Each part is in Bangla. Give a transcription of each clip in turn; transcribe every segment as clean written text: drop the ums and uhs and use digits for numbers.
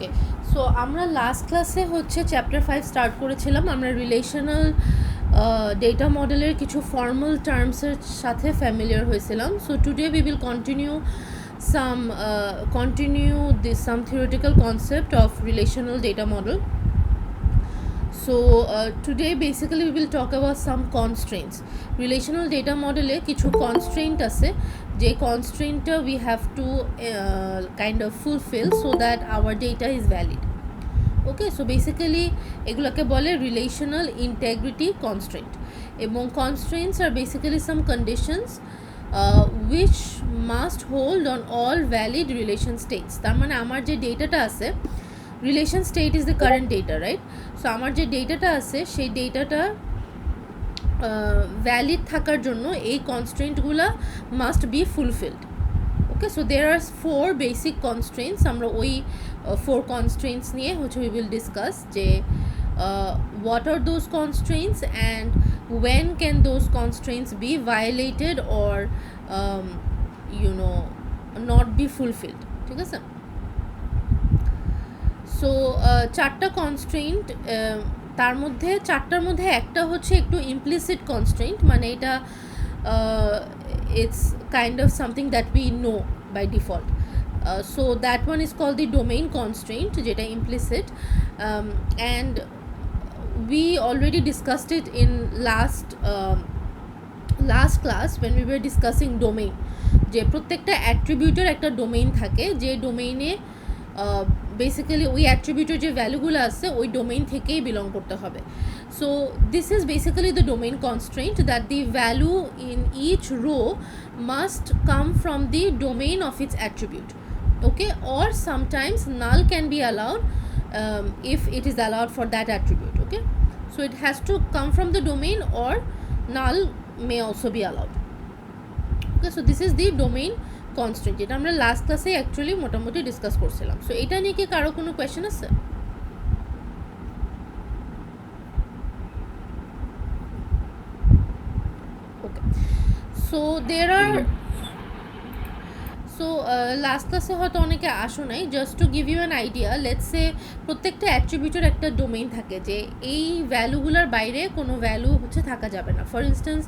ওকে, সো আমরা লাস্ট ক্লাসে হচ্ছে চ্যাপ্টার 5 স্টার্ট করেছিলাম। আমরা রিলেশনাল ডেটা মডেলের কিছু ফর্মাল টার্মসের সাথে ফ্যামিলিয়ার হয়েছিলাম। So today we will continue some theoretical concept of relational data model. So today basically we will talk about some constraints. Relational data model e kichu constraint আছে যে constraintটা we have to kind of fulfill so that our data is valid. Okay, so basically এগুলোকে বলে relational integrity constraint, এবং constraints are basically some conditions which must hold on all valid relation states. তার মানে আমার যে ডেটাটা আছে, relation state is the current data, right? So আমার যে ডেটাটা আছে সেই ডেটাটা ভ্যালিড থাকার জন্য এই কনস্ট্রেন্টগুলো must be fulfilled. Okay, so there are 4 basic constraints. আমরা ওই 4 কনস্ট্রেন্টস নিয়ে হচ্ছে উই উইল ডিসকাস যে what are those constraints and when can those constraints be violated or not be fulfilled. ঠিক আছে? সো 4টা কনস্ট্রেন্ট, তার মধ্যে 4টার মধ্যে একটা হচ্ছে একটু ইমপ্লিসিট কনস্ট্রেন্ট, মানে এটা it's kind of something that we know by default. So that one is called the domain constraint, যেটা implicit, and we already discussed it in last class when we were discussing domain, যে প্রত্যেকটা অ্যাট্রিবিউটের একটা ডোমেইন থাকে, যে ডোমেইনে বেসিক্যালি ওই অ্যাট্রিবিউটের যে ভ্যালুগুলো আছে ওই ডোমেইন থেকেই বিলং করতে হবে। So this is basically the domain constraint, that the value in each row must come from the domain of its attribute. Okay, or sometimes null can be allowed if it is allowed for that attribute. Okay, so it has to come from the domain or null may also be allowed. Okay, so this is the domain constraint, যেটা আমরা লাস্ট ক্লাসে অ্যাকচুয়ালি মোটামুটি ডিসকাস করছিলাম। সো এটা নিয়ে কি কারো কোনো কোয়েশ্চেন আছে? ওকে, সো লাস্ট ক্লাসে হয়তো অনেকে আসো নাই। Just to give you an idea, let's say প্রত্যেকটা অ্যাট্রিবিউটের একটা ডোমেইন থাকে, যে এই ভ্যালুগুলোর বাইরে কোনো ভ্যালু হচ্ছে থাকা যাবে না। ফর ইনস্ট্যান্স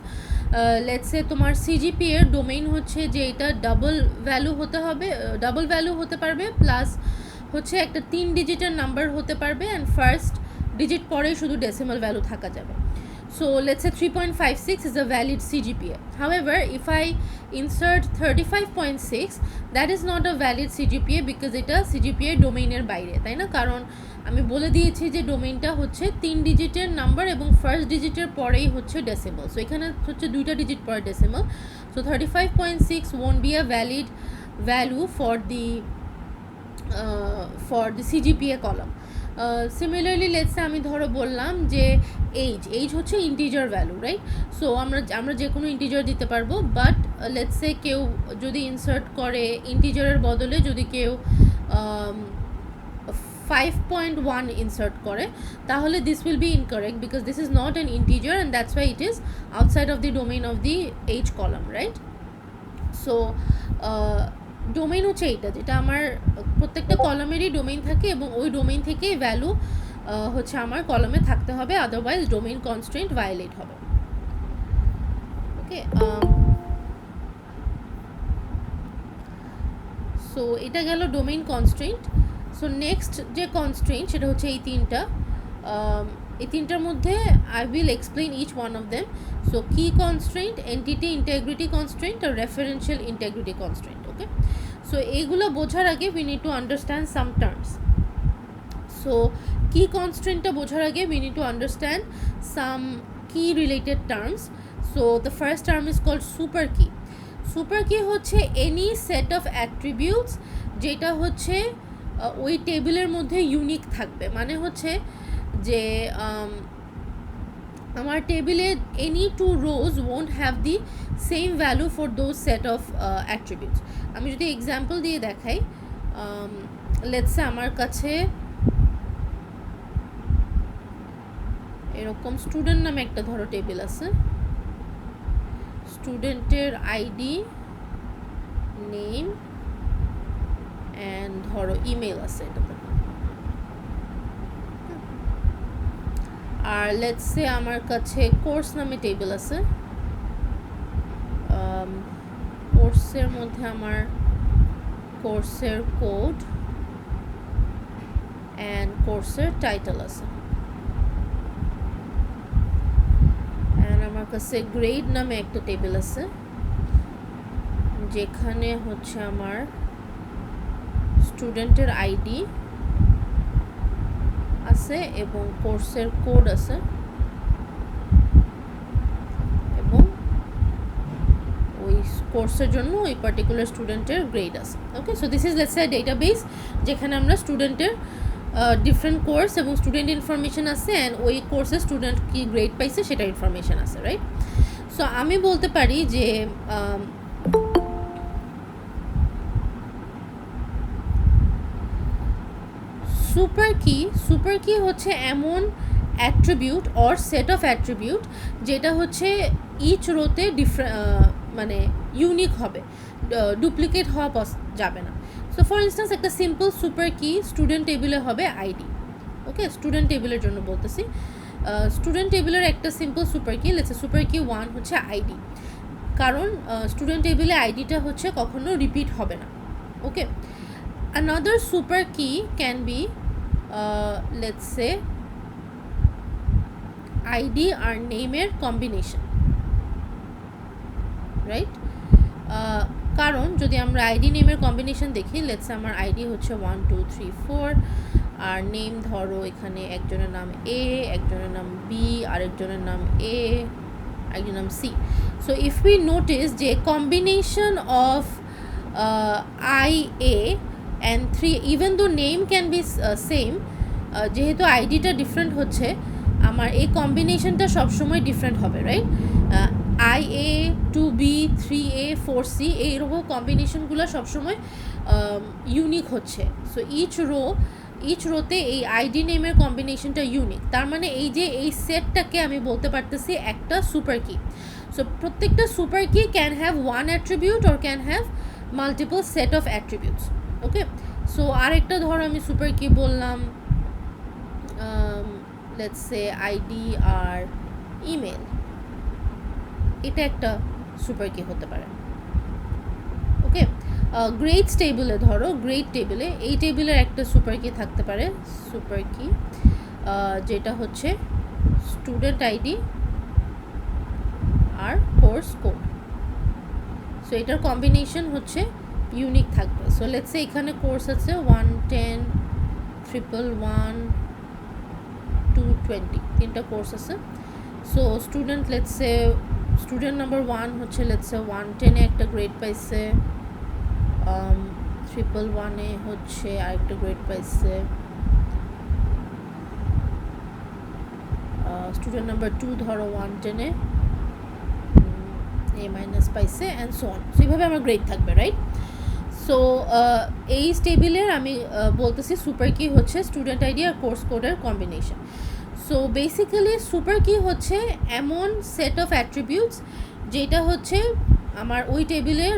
লেটস সে তোমার সিজিপি এর ডোমেইন হচ্ছে যে এটা ডাবল ভ্যালু হতে পারবে, প্লাস হচ্ছে একটা 3 ডিজিটের নাম্বার হতে পারবে, অ্যান্ড ফার্স্ট ডিজিট পরেই শুধু ডেসিমাল ভ্যালু থাকা যাবে। So let's say 3.56 is a valid CGPA. However, if I insert 35.6, that is not a valid CGPA because এটা CGPA ডোমেইনের বাইরে, তাই না? কারণ আমি বলে দিয়েছি যে ডোমেইনটা হচ্ছে 3 ডিজিটের নাম্বার এবং ফার্স্ট ডিজিটের পরেই হচ্ছে ডেসিমাল। সো এখানে হচ্ছে 2টা ডিজিট পরে decimal. So 35.6 won't be a valid value for the CGPA column. Similarly let's say আমি ধরো বললাম যে এইজ হচ্ছে ইন্টিজার ভ্যালু, রাইট? সো আমরা যে কোনো ইন্টিজার দিতে পারবো, বাট লেটসে কেউ যদি ইনসার্ট করে ইন্টিজারের বদলে যদি কেউ 5.1 ইনসার্ট করে, তাহলে this will B incorrect because this is not an integer and that's why it is outside of the domain of the age column, right? So domain হচ্ছে এইটা, যেটা আমার প্রত্যেকটা কলামেরই ডোমেইন থাকে এবং ওই ডোমেইন থেকেই ভ্যালু হচ্ছে আমার কলামে থাকতে হবে, আদারওয়াইজ ডোমেইন কনস্ট্রেন্ট ভায়োলেট হবে। ওকে, সো এটা গেল ডোমেইন কনস্ট্রেন্ট। সো নেক্সট যে কনস্ট্রেন্ট সেটা হচ্ছে এই তিনটার মধ্যে I will explain each one of them. So key constraint, entity integrity constraint আর referential integrity constraint. Okay, so এইগুলো বোঝার আগে we need to understand some terms. So key কনস্ট্রেন্টটা বোঝার আগে we need to understand some key related terms. So the first term is called super key. Super key হচ্ছে এনি সেট অফ অ্যাট্রিবিউটস যেটা হচ্ছে ওই টেবিলের মধ্যে ইউনিক থাকবে, মানে হচ্ছে যে আমার টেবিলে any 2 rows won't have the same value for those set of attributes. আমি যদি এক্সাম্পল দিয়ে দেখাই, লেটস সে আমার কাছে এরকম স্টুডেন্ট নামে একটা ধরো টেবিল আছে, স্টুডেন্টের আইডি, নেম অ্যান্ড ধরো ইমেল আছে এটাতে। আর লেটস সে আমার কাছে কোর্স নামে টেবিল আছে, কোর্সের মধ্যে আমার কোর্সের কোড অ্যান্ড কোর্সের টাইটেল আছে, অ্যান্ড আমার কাছে গ্রেড নামে একটা টেবিল আছে যেখানে হচ্ছে আমার স্টুডেন্টের আইডি আছে এবং কোর্সের কোড আছে এবং ওই কোর্সের জন্য ওই পার্টিকুলার স্টুডেন্টের গ্রেড আছে। Okay, so this is let's say database যেখানে আমরা স্টুডেন্টের ডিফারেন্ট কোর্স এবং স্টুডেন্ট ইনফরমেশন আছে অ্যান্ড ওই কোর্সে স্টুডেন্ট কি গ্রেড পাইছে সেটা ইনফরমেশন আছে, রাইট? সো আমি বলতে পারি যে সুপার কি হচ্ছে এমন attribute or set of attribute যেটা হচ্ছে ইচ রোতে মানে ইউনিক হবে, ডুপ্লিকেট হওয়া যাবে না। সো ফর ইনস্ট্যান্স একটা সিম্পল সুপার কি স্টুডেন্ট টেবিলে হবে আইডি। ওকে, স্টুডেন্ট টেবিলের জন্য বলতেছি, স্টুডেন্ট টেবিলের একটা simple super key, let's say super key 1 হচ্ছে আইডি, কারণ স্টুডেন্ট টেবিলে আইডিটা হচ্ছে কখনো রিপিট হবে না। ওকে, another super key can be let's say id আর নেমের কম্বিনেশন, রাইট? কারণ যদি আমরা আইডি নেমের কম্বিনেশন দেখি, লেটস আমার আইডি হচ্ছে 1 2 3 4 আর নেম ধরো এখানে একজনের নাম এ, একজনের নাম বি, আরেকজনের নাম এ, একজনের নাম C. So if we notice যে combination of I A and 3 even though name can be same, যেহেতু আইডিটা ডিফারেন্ট হচ্ছে আমার এই কম্বিনেশনটা সবসময় ডিফারেন্ট হবে, right? I A 2b 3a 4c এইরকম কম্বিনেশনগুলো সবসময় ইউনিক হচ্ছে। সো ইচ রোতে এই আইডি নেমের কম্বিনেশনটা ইউনিক, তার মানে এই যে এই সেটটাকে আমি বলতে পারতেছি একটা সুপার কি। সো প্রত্যেকটা super key can have one attribute or can have multiple set of attributes. Okay, so আরেকটা ধরো আমি সুপার কি বললাম লেটস সে আইডি আর ইমেল, এটা একটা সুপার কি হতে পারে। ওকে, গ্রেডস টেবিলে ধরো গ্রেড টেবিলে এই টেবিলের একটা সুপার কি থাকতে পারে, সুপার কি যেটা হচ্ছে স্টুডেন্ট আইডি আর কোর্স কোড। সো এটার কম্বিনেশন হচ্ছে ইউনিক থাকবে। সো লেটস সে এখানে কোর্স আছে 110 111 220 তিনটা কোর্স আছে। So student let's say student number 1 হচ্ছে লেটস সে 110 এ একটা গ্রেড পাইছে, 111 এ হচ্ছে আরেকটা গ্রেড পাইছে, স্টুডেন্ট নাম্বার 2 ধরো 110 এ এ মাইনাস পাইছে অ্যান্ড সো অন। সো এইভাবে আমার গ্রেড থাকবে, রাইট? সো এই টেবিলের আমি বলতেছি সুপার কি হচ্ছে স্টুডেন্ট আইডি আর কোর্স কোডের combination. So basically super key হচ্ছে এমন সেট অফ অ্যাট্রিবিউটস যেটা হচ্ছে আমার ওই টেবিলের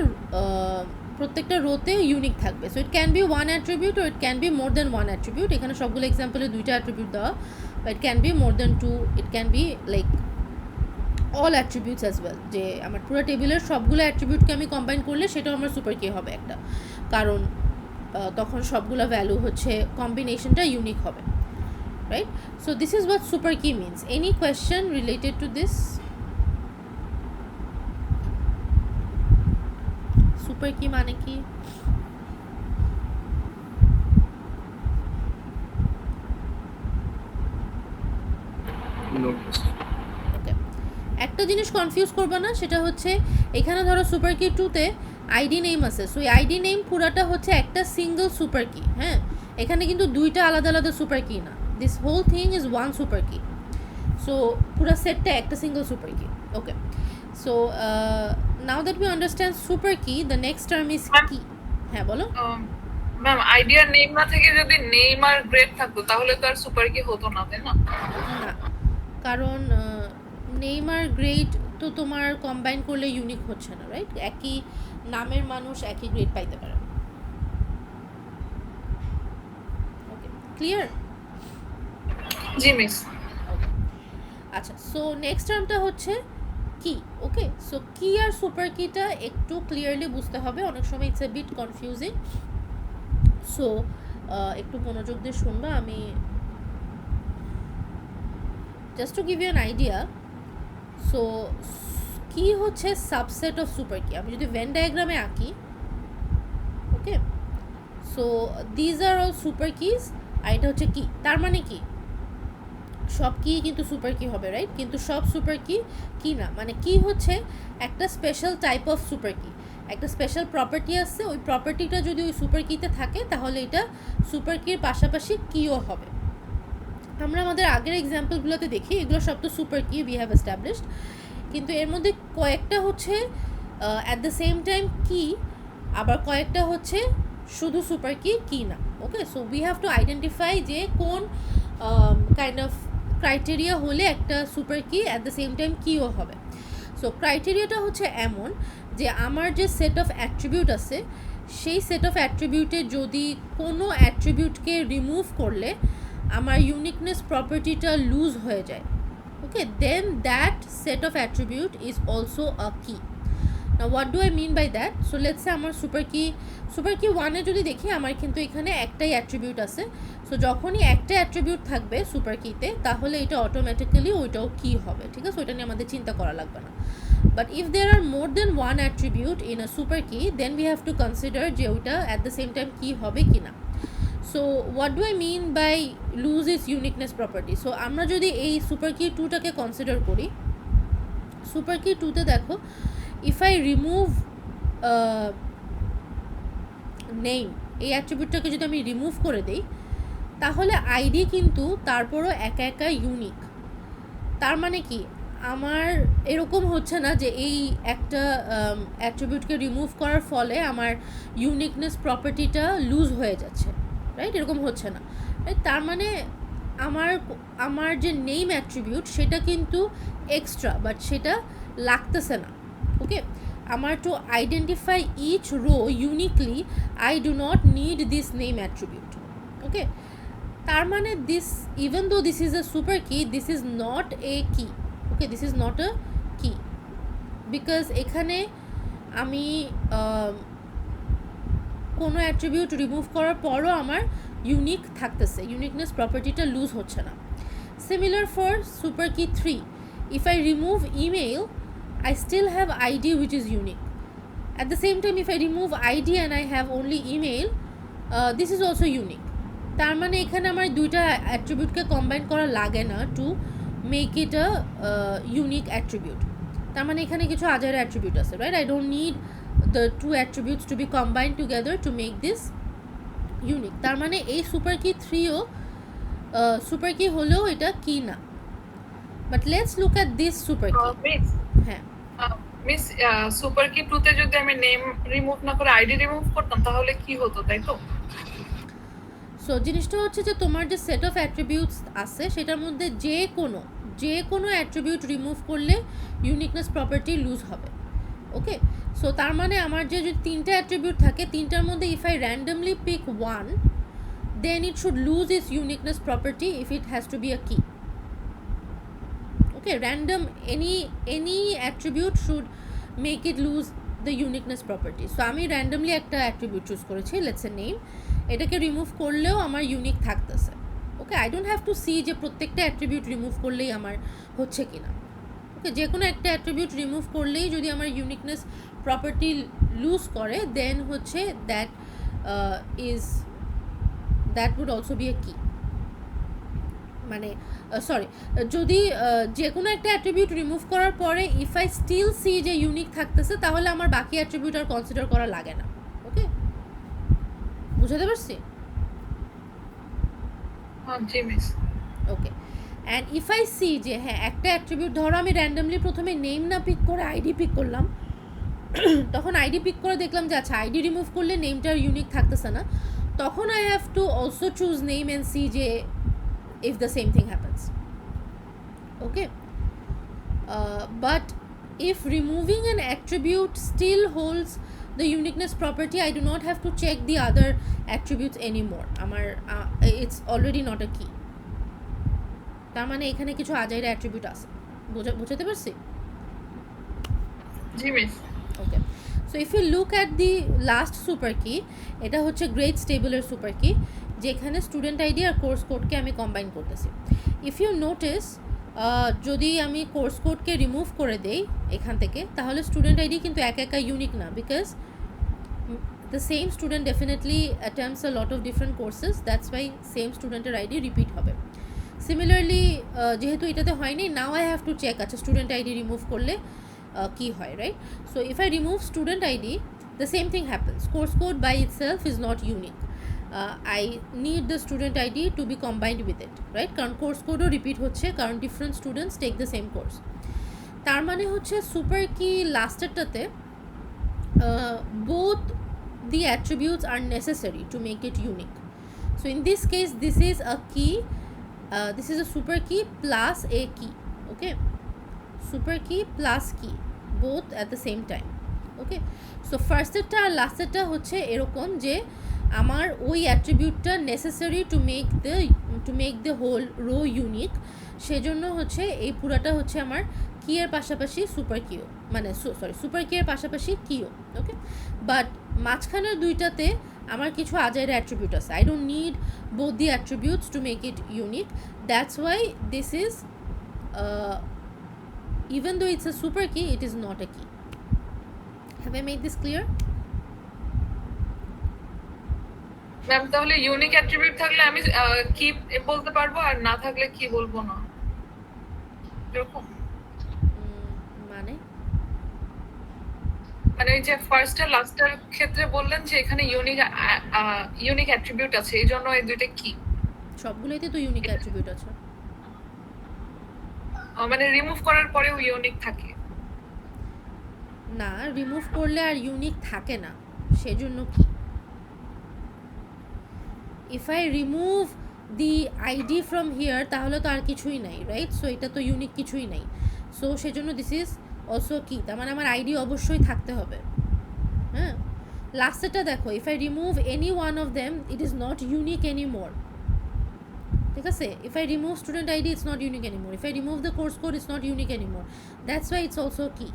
প্রত্যেকটা রোতে ইউনিক থাকবে। So it can be one attribute or it can be more than one attribute. এখানে সবগুলো এক্সাম্পলে দুইটা অ্যাট্রিবিউট দেওয়া, বা it can be more than two, it can be like all attributes as well, যে আমার পুরো টেবিলের সবগুলো অ্যাট্রিবিউটকে আমি কম্বাইন করলে সেটাও আমার সুপার কি হবে একটা, কারণ তখন সবগুলো ভ্যালু হচ্ছে কম্বিনেশনটা ইউনিক হবে, right? So this is what super key means. Any question related to this? Super key মানে কি? একটা জিনিস কনফিউজ করবা না, সেটা হচ্ছে এখানে ধরো সুপার কি 2-তে আইডি নেম আছে, সো এই আইডি নেম পুরাটা হচ্ছে একটা সিঙ্গল সুপার কি। হ্যাঁ, এখানে কিন্তু দুইটা আলাদা আলাদা সুপার কি না, this whole thing is one super key. So পুরো সেটটা একটা single super key. Okay, so now that we understand super key, the next term is key. হ্যাঁ বলো ম্যাম। আইডিয়া নেম না থেকে যদি নেম আর গ্রেড থাকতো তাহলে তো আর সুপার কি হতো না, তাই না? না, কারণ নেম আর গ্রেড তো তোমার কম্বাইন করলে ইউনিক হচ্ছে না, রাইট? একই নামের মানুষ একই গ্রেড পাইতে পারে। ওকে, ক্লিয়ার? জি মিস। ওকে, আচ্ছা, সো নেক্সট টার্মটা হচ্ছে কি। ওকে, সো কি আর সুপার কিটা একটু ক্লিয়ারলি বুঝতে হবে, অনেক সময় it's a bit confusing. So একটু মনোযোগ দিয়ে শুনবা, আমি just to give you an idea. So key হচ্ছে সাবসেট অফ সুপার কি, আমি যদি ভেন ডায়াগ্রামে আঁকি, okay, so these are all super keys, আর এটা হচ্ছে কি। তার মানে কি সব কি কিন্তু সুপার কি হবে, রাইট? কিন্তু সব সুপার কি কি না, মানে কি হচ্ছে একটা special type of super key, একটা স্পেশাল প্রপার্টি আছে, ওই প্রপার্টিটা যদি ওই সুপার কিতে থাকে তাহলে এটা সুপার কির পাশাপাশি কিও হবে। আমরা আমাদের আগের এক্সাম্পলগুলোতে দেখি এগুলো সব তো super key we have established, কিন্তু এর মধ্যে কয়েকটা হচ্ছে অ্যাট দ্য সেম টাইম কি, আবার কয়েকটা হচ্ছে শুধু সুপার কি কি না। Okay, so we have to identify যে কোন কাইন্ড অফ ক্রাইটেরিয়া হলে একটা super key at the same time কিও হবে। সো ক্রাইটেরিয়াটা হচ্ছে এমন যে আমার যে সেট অফ অ্যাট্রিবিউট আছে সেই সেট অফ অ্যাট্রিবিউটে যদি কোনো অ্যাট্রিবিউটকে রিমুভ করলে আমার ইউনিকনেস প্রপার্টিটা লুজ হয়ে যায়, okay, then that set of attribute is also a key. Now what do I mean by that? So let's say আমার সুপার কি 1 এ যদি দেখি আমার কিন্তু এখানে একটাই অ্যাট্রিবিউট আছে। সো যখনই একটা অ্যাট্রিবিউট থাকবে সুপার কিতে তাহলে এটা অটোমেটিক্যালি ওইটাও কি হবে, ঠিক আছে? ওইটা নিয়ে আমাদের চিন্তা করা লাগবে না। But if there are more than one attribute in a super key, then we have to consider যে ওইটা অ্যাট দ্য সেম টাইম কি হবে কি না। So what do I mean by lose is uniqueness property? So আমরা যদি এই সুপার কি 2টাকে কনসিডার করি, সুপার কি 2তে দেখো, if I remove নেম, এই অ্যাট্রিবিউটটাকে যদি আমি রিমুভ করে দিই তাহলে আইডি কিন্তু তারপরও একা একা ইউনিক। তার মানে কি আমার এরকম হচ্ছে না যে এই একটা অ্যাট্রিবিউটকে রিমুভ করার ফলে আমার ইউনিকনেস প্রপার্টিটা লুজ হয়ে যাচ্ছে, রাইট? এরকম হচ্ছে না, রাইট? তার মানে আমার যে নেম অ্যাট্রিবিউট সেটা কিন্তু এক্সট্রা, বাট সেটা লাগতেছে না। ওকে, আমার to identify each row uniquely I do not need this name attribute. Okay, তার মানে this, even though this is a super key, this is not a key. Okay, this is not a key, because এখানে আমি কোনো অ্যাট্রিবিউট রিমুভ করার পরও আমার ইউনিক থাকতেছে, ইউনিকনেস প্রপার্টিটা লুজ হচ্ছে না। Similar for super key 3, if I remove email I still have ID which is unique. At the same time, if I remove ID and I have only email, this is also unique. তার মানে এখানে আমার দুইটা অ্যাট্রিবিউটকে কম্বাইন করা লাগে না to make it a unique attribute. তার মানে এখানে কিছু আদার অ্যাট্রিবিউট আছে, right? I don't need the two attributes to be combined together to make this unique. তার মানে এই সুপার কি 3ও সুপার কি হলেও এটা কি না। But let's look at this super কি। হ্যাঁ মিস, সুপার কি 2 তে যদি আমি নেম রিমুভ না করে আইডি রিমুভ করতাম তাহলে কি হতো, তাই তো? সো জিনিসটা হচ্ছে যে তোমার যে সেট অফ অ্যাট্রিবিউটস আছে সেটার মধ্যে যে কোনো অ্যাট্রিবিউট রিমুভ করলে ইউনিকনেস প্রপার্টি লুজ হবে। ওকে, সো তার মানে আমার যে যদি 3টা অ্যাট্রিবিউট থাকে, 3টার মধ্যে if I randomly pick 1, then it should lose its uniqueness property if it has to be a key. Okay, random any attribute should make it lose the uniqueness property. So আমি randomly একটা attribute choose করেছি, let's say name, এটাকে রিমুভ করলেও আমার ইউনিক থাকতেছে। Okay, I don't have to see যে প্রত্যেকটা অ্যাট্রিবিউট রিমুভ করলেই আমার হচ্ছে কিনা। ওকে, যে কোনো একটা অ্যাট্রিবিউট রিমুভ করলেই যদি আমার ইউনিকনেস প্রপার্টি লুজ করে, দেন হচ্ছে that would also B A কি। মানে সরি, যদি যে কোনো একটা অ্যাট্রিবিউট রিমুভ করার পরে ইফ আই স্টিল সি যে ইউনিক থাকতেছে তাহলে আমার বাকি অ্যাট্রিবিউট আর কনসিডার করা লাগে না। ওকে, বুঝাতে পারছি? জি miss. Okay, and if I see যে হ্যাঁ একটা অ্যাট্রিবিউট, ধরো আমি র্যান্ডমলি প্রথমে নেম না পিক করে আইডি পিক করলাম, তখন আইডি পিক করে দেখলাম যে আচ্ছা আইডি রিমুভ করলে নেমটার ইউনিক থাকতেছে না, তখন I have to also choose name and see যে if the same thing happens. Okay, but if removing an attribute still holds the uniqueness property, I do not have to check the other attributes anymore. It's already not a key. তার মানে এখানে কিছু আজাইরা অ্যাট্রিবিউট আছে, বুঝাতে পারছি? জি miss. Okay, so if you look at the last super key, এটা হচ্ছে গ্রেড স্টেবলের সুপার কি, যেখানে স্টুডেন্ট আইডি আর কোর্স কোডকে আমি কম্বাইন করতেছি। ইফ ইউ নোটিস, যদি আমি কোর্স কোডকে রিমুভ করে দেই এখান থেকে, তাহলে স্টুডেন্ট আইডি কিন্তু একা একা ইউনিক না, because the same student definitely attempts a lot of different courses, that's why same স্টুডেন্টের আইডি রিপিট হবে। সিমিলারলি যেহেতু এটাতে হয়নি, now I have to check, আচ্ছা স্টুডেন্ট আইডি রিমুভ করলে কি হয়, right? So if I remove student ID, the same thing happens, course code by itself is not unique, I need the student ID to be combined with it, right? কারণ কোর্স কোডও রিপিট হচ্ছে, কারণ different students take the same course. তার মানে হচ্ছে super key লাস্টেরটাতে both the attributes are necessary to make it unique. So in this case, this is a key, this is a super key plus a key, okay? Super key plus key, both at the same time, okay? So first eta R last eta হচ্ছে এরকম যে আমার ওই অ্যাট্রিবিউটটা necessary to make the whole row unique, সেজন্য হচ্ছে এই পুরাটা হচ্ছে আমার কি এর পাশাপাশি সুপার কিও, মানে সুপার কি এর পাশাপাশি কিও, ওকে? বাট মাঝখানের দুইটাতে আমার কিছু আজাইরা অ্যাট্রিবিউট আছে, I don't need both the attributes two make it unique, that's why this is even though it's a super key, it is not a key. Have I made this clear? Ma'am তাহলে ইউনিক অ্যাট্রিবিউট থাকলে আমি কি বলতে পারবো, আর না থাকলে কি বলবো না, এরকম? মানে মানে এই যে ফার্স্ট আর লাস্টের ক্ষেত্রে বললেন যে এখানে ইউনিক অ্যাট্রিবিউট আছে, এই জন্য এই দুইটা কি? সবগুলোইতে তো ইউনিক অ্যাট্রিবিউট আছে। মানে রিমুভ করার পরেও ইউনিক থাকে? না, রিমুভ করলে আর ইউনিক থাকে না, সেজন্য কি? If I remove the ID from here, তাহলে তো আর কিছুই নাই, রাইট? সো এটা তো ইউনিক কিছুই নাই, সো সেজন্য দিস ইজ অলসো কি, তার মানে আমার আইডি অবশ্যই থাকতে হবে। হ্যাঁ, লাস্টেরটা দেখো, if I remove any one of them, it is not unique any more, ঠিক আছে? If I remove student ID, it's not unique any more, if I remove the course code, it's not unique any more, that's why it's also key.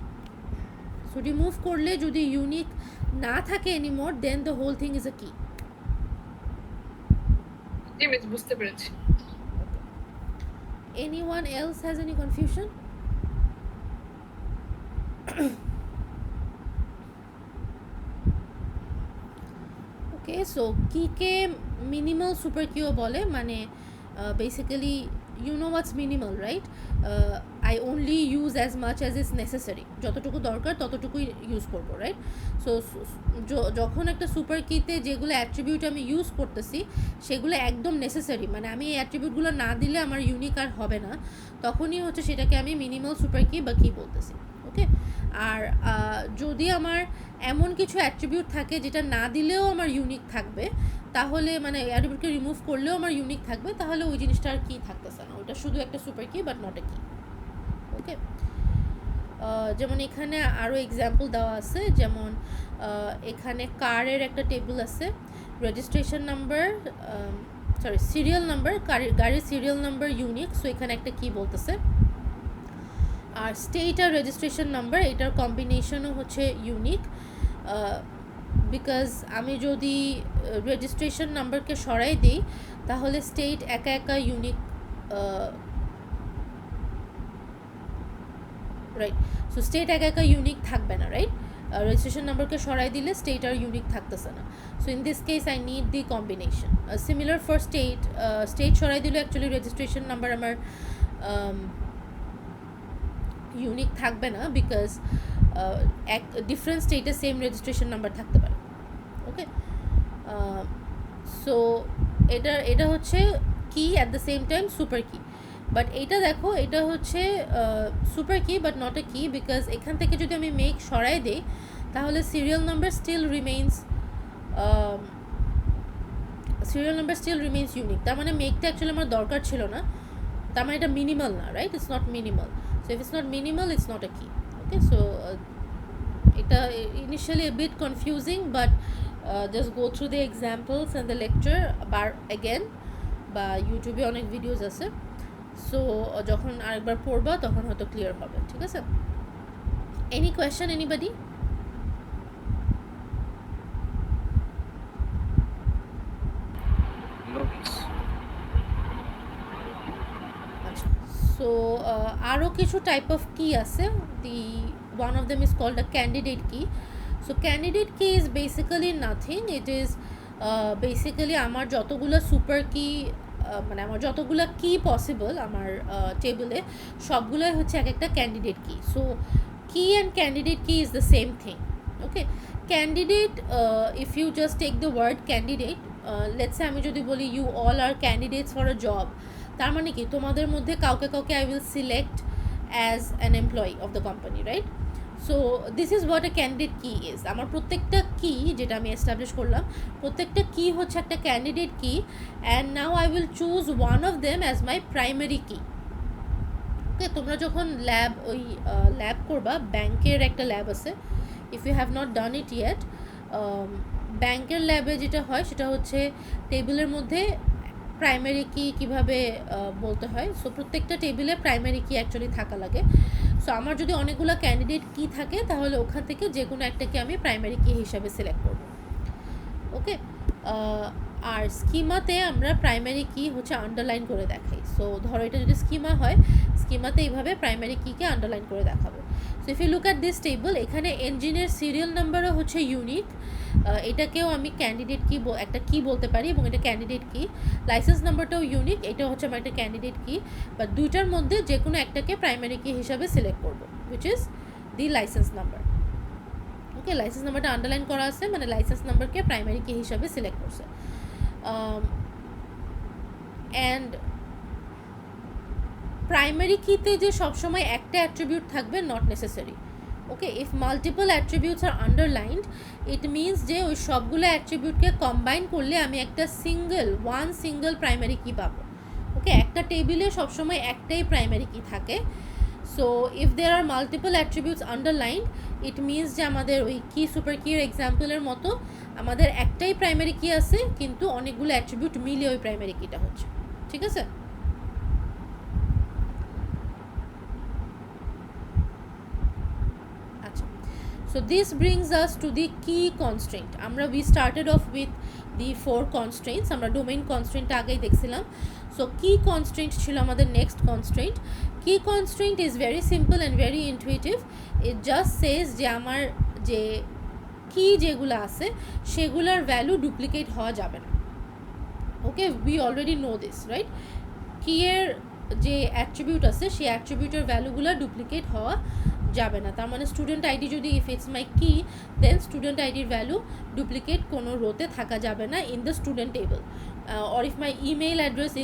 So remove করলে যদি ইউনিক না থাকে any more, then the whole thing is a key. জি মিস, বুঝতে পেরেছি। Anyone else has any confusion? Okay, so কিকে মিনিমাল সুপার কিও বলে, মানে basically you know what's minimal, right? I only use as much as is necessary, যতটুকু দরকার ততটুকুই ইউজ করবো, রাইট? সো যখন একটা সুপার কিতে যেগুলো অ্যাট্রিবিউট আমি ইউজ করতেছি সেগুলো একদম নেসেসারি, মানে আমি এই অ্যাট্রিবিউটগুলো না দিলে আমার ইউনিক আর হবে না, তখনই হচ্ছে সেটাকে আমি মিনিমাল সুপার কি বা কি বলতেছি, ওকে? আর যদি আমার এমন কিছু অ্যাট্রিবিউট থাকে যেটা না দিলেও আমার ইউনিক থাকবে, তাহলে মানে অ্যাট্রিবিউটকে রিমুভ করলেও আমার ইউনিক থাকবে, তাহলে ওই জিনিসটা আর কি থাকতেছে না, ওটা শুধু একটা super key but not a key, ওকে? যেমন এখানে আরও এক্সাম্পল দেওয়া আছে, যেমন এখানে কারের একটা টেবিল আছে, রেজিস্ট্রেশন নাম্বার, সিরিয়াল নাম্বার, গাড়ির সিরিয়াল নাম্বার ইউনিক, সো এখানে একটা কি বলতেছে। আর স্টেট আর রেজিস্ট্রেশন নাম্বার, এটার কম্বিনেশনও হচ্ছে ইউনিক, বিকজ আমি যদি রেজিস্ট্রেশন নাম্বারকে সরাই দিই তাহলে স্টেট একা একা ইউনিক, রাইট? সো স্টেট একা একা ইউনিক থাকবে না, রাইট? রেজিস্ট্রেশন নাম্বারকে সরাই দিলে স্টেট আর ইউনিক থাকতেছে না, so in this case I need the combination. Similar for state সরাই দিলে অ্যাকচুয়ালি রেজিস্ট্রেশন নাম্বার আমার ইউনিক থাকবে না, বিকজ এক ডিফারেন্ট স্টেটে সেম রেজিস্ট্রেশন নাম্বার থাকতে পারে, ওকে? সো এটা হচ্ছে কি at the same time super key, but এটা দেখো, এটা হচ্ছে super key but not a কি, বিকজ এখান থেকে যদি আমি মেক সরাই দিই তাহলে serial number still remains unique, তার মানে মেকটা অ্যাকচুয়ালি আমার দরকার ছিল না, তার মানে এটা মিনিমাল না, right? It's not minimal, so if it's not minimal it's not a key, okay? So এটা initially a bit confusing, but just go through the examples and the lecture bar again, বা ইউটিউবে অনেক ভিডিওস আছে, সো যখন আরেকবার পড়বা তখন হয়তো ক্লিয়ার হবে, ঠিক আছে? Any question anybody? আচ্ছা, সো আরও কিছু টাইপ অফ কি আছে। The one of them is called a candidate key. So candidate key is basically nothing, it is basically আমার যতগুলো সুপার কি, মানে আমার যতগুলো কি পসিবল আমার টেবিলে, সবগুলোই হচ্ছে এক একটা candidate key. So key and candidate key is the same thing, okay? Candidate, if you just take the word candidate, let's say আমি যদি বলি you all are candidates for a job, তার মানে কি তোমাদের মধ্যে কাউকে কাউকে I will select as an employee of the company, right? So this is what a candidate key is. আমার প্রত্যেকটা কি যেটা আমি এস্টাবলিশ করলাম, প্রত্যেকটা কি হচ্ছে একটা ক্যান্ডিডেট কি, and now I will choose one of them as my primary key. ওকে, তোমরা যখন ল্যাব করবা, ব্যাংকের একটা ল্যাব আছে, if you have not done it yet, ব্যাংকের ল্যাবে যেটা হয় সেটা হচ্ছে টেবিলের মধ্যে প্রাইমারি কি কীভাবে বলতে হয়। সো প্রত্যেকটা টেবিলে প্রাইমারি কি অ্যাকচুয়ালি থাকা লাগে। সো আমার যদি অনেকগুলো ক্যান্ডিডেট কি থাকে তাহলে ওখান থেকে যে কোনো একটাকে আমি প্রাইমারি কি হিসাবে সিলেক্ট করব, ওকে? আর স্কিমাতে আমরা প্রাইমারি কি হচ্ছে আন্ডারলাইন করে দেখাই। সো ধরো এটা যদি স্কিমা হয়, স্কিমাতে এইভাবে প্রাইমারি কিকে আন্ডারলাইন করে দেখাবো। So if you look at this table, এখানে ইঞ্জিনের সিরিয়াল নাম্বারও হচ্ছে ইউনিক, এটাকেও আমি ক্যান্ডিডেট কি একটা কি বলতে পারি, এবং এটা ক্যান্ডিডেট কি। লাইসেন্স নাম্বারটাও ইউনিক, এটা হচ্ছে আমার একটা ক্যান্ডিডেট কি, বা দুইটার মধ্যে যে কোনো একটাকে প্রাইমারি কি হিসাবে সিলেক্ট করবো, which is the licence number. Okay, licence নাম্বারটা আন্ডারলাইন করা আছে, মানে লাইসেন্স নাম্বারকে প্রাইমারি কি হিসাবে সিলেক্ট করছে। অ্যান্ড প্রাইমারি কিতে যে সবসময় একটা অ্যাট্রিবিউট থাকবে, not necessary. Okay, if multiple attributes are underlined, it means যে ওই সবগুলো অ্যাট্রিবিউটকে কম্বাইন করলে আমি একটা ওয়ান সিঙ্গল প্রাইমারি কি পাবো। ওকে, একটা টেবিলে সবসময় একটাই প্রাইমারি কি থাকে। So if there are multiple attributes underlined, it means যে আমাদের ওই কি সুপার কির এক্সাম্পলের মতো আমাদের একটাই প্রাইমারি কি আছে, কিন্তু অনেকগুলো অ্যাট্রিবিউট মিলে ওই প্রাইমারি কিটা হচ্ছে, ঠিক আছে? আচ্ছা, so this brings us to the key constraint. we started off with the 4 constraints. আমরা domain constraint আগেই দেখছিলাম। so key constraint ছিল আমাদের next constraint. key constraint is very simple and very intuitive. it just says যে আমার যে কি যেগুলো আছে সেগুলোর ভ্যালু ডুপ্লিকেট হওয়া যাবে না। ওকে, we already know this, right? কি এর যে অ্যাট্রিবিউট আছে সেই অ্যাট্রিবিউটের ভ্যালুগুলো ডুপ্লিকেট হওয়া যাবে না। তার মানে স্টুডেন্ট আইডি যদি ইফ ইটস মাই কি, দেন স্টুডেন্ট আইডির ভ্যালু ডুপ্লিকেট কোনো রোতে থাকা যাবে না in the student table. Or if my email address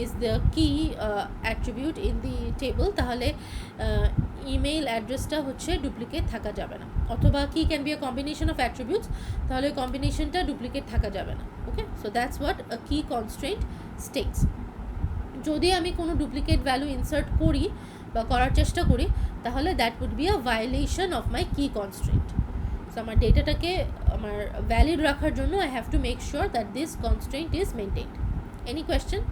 is the কি অ্যাট্রিবিউট ইন দি টেবল, তাহলে ইমেল অ্যাড্রেসটা হচ্ছে ডুপ্লিকেট থাকা যাবে না। অথবা কি can be a combination of attributes, তাহলে কম্বিনেশনটা ডুপ্লিকেট থাকা যাবে না। Okay, so that's what a কি কনস্ট্রেন্ট স্টেটস। যদি আমি কোনো ডুপ্লিকেট ভ্যালু ইনসার্ট করি বা করার চেষ্টা করি, তাহলে that would be a violation of my key constraint. So আমার ডেটাটাকে আমার ভ্যালিড রাখার জন্য I have to make sure that this constraint is maintained. Any question?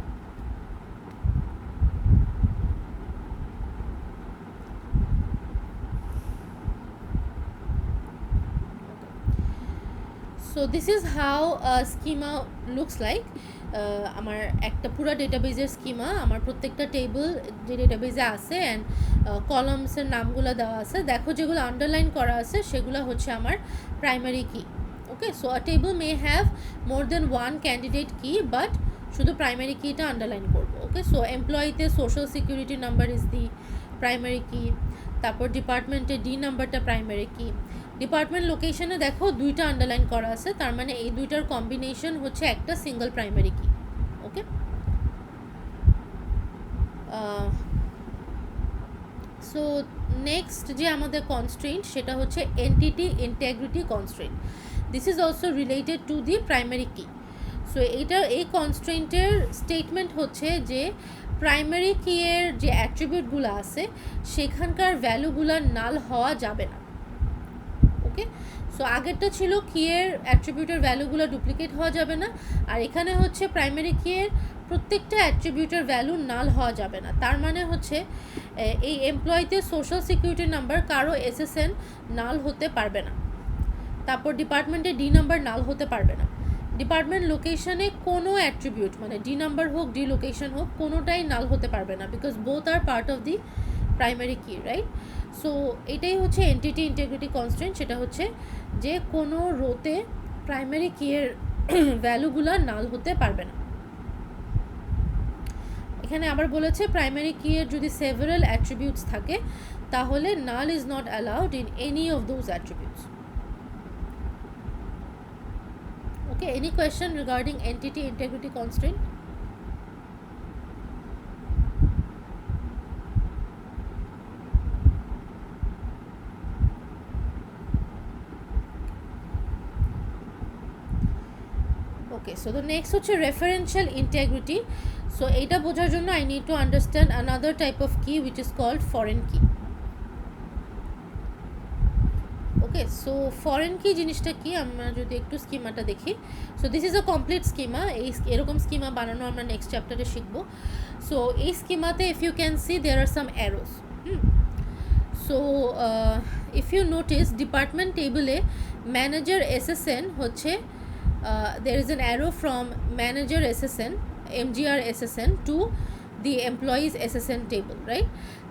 So this is how schema looks like. আমার একটা পুরো ডেটাবেজের স্কিমা, আমার প্রত্যেকটা টেবল যে ডেটাবেজে আছে অ্যান্ড কলামসের নামগুলো দেওয়া আছে। দেখো যেগুলো আন্ডারলাইন করা আছে সেগুলো হচ্ছে আমার primary key. Okay, so a table may have more than one candidate key, but শুধু প্রাইমারি কিটা আন্ডারলাইন করবো। ওকে, সো এমপ্লয়িতে social security number is the primary key, তারপর ডিপার্টমেন্টে ডি নাম্বারটা প্রাইমারি কি। ডিপার্টমেন্ট লোকেশনে দেখো দুইটা আন্ডারলাইন করা আছে, তার মানে এই দুইটার কম্বিনেশন হচ্ছে একটা single primary key. Okay, so next যে আমাদের কনস্ট্রেন্ট সেটা হচ্ছে entity integrity constraint. This is also related to the primary কি। সো এই কনস্ট্রেন্টের স্টেটমেন্ট হচ্ছে যে প্রাইমারি কি এর যে অ্যাট্রিবিউটগুলো আছে সেখানকার ভ্যালুগুলো নাল হওয়া যাবে না। ওকে, সো আগেরটা ছিল কিয়ের অ্যাট্রিবিউটের ভ্যালুগুলো ডুপ্লিকেট হওয়া যাবে না, আর এখানে হচ্ছে প্রাইমারি কিয়ের প্রত্যেকটা অ্যাট্রিবিউটের ভ্যালু নাল হওয়া যাবে না। তার মানে হচ্ছে এই এমপ্লয়িতে সোশ্যাল সিকিউরিটি নাম্বার কারো এসএসএন নাল হতে পারবে না। তারপর ডিপার্টমেন্টে ডি নাম্বার নাল হতে পারবে না। ডিপার্টমেন্ট লোকেশনে কোনো অ্যাট্রিবিউট মানে ডি নাম্বার হোক ডি লোকেশন হোক কোনোটাই নাল হতে পারবে না, because both are part of the primary key, right? So এটাই হচ্ছে এন্টিটি ইন্টিগ্রিটি কনস্ট্রেন্ট, সেটা হচ্ছে যে কোনো রোতে প্রাইমারি কিয়ের ভ্যালুগুলো নাল হতে পারবে না। এখানে আবার বলেছে প্রাইমারি কিয়ের যদি সেভারাল অ্যাট্রিবিউটস থাকে তাহলে নাল is not allowed in any of those attributes. Okay, any question regarding entity integrity constraint? Okay, so the next হচ্ছে referential integrity. So এটা বোঝার জন্য I need to understand another type of key which is called foreign key. Okay, so foreign key জিনিসটা কি আমরা যদি একটু স্কিমাটা দেখি। So this is a complete schema, এরকম স্কিমা বানানো আমরা নেক্সট চ্যাপ্টারে শিখবো। সো এই স্কিমাতে if you can see there are some arrows. So if you notice department টেবিলে ম্যানেজার এসএসএন হচ্ছে there is an arrow from manager SSN MGR SSN to the employees SSN table, right?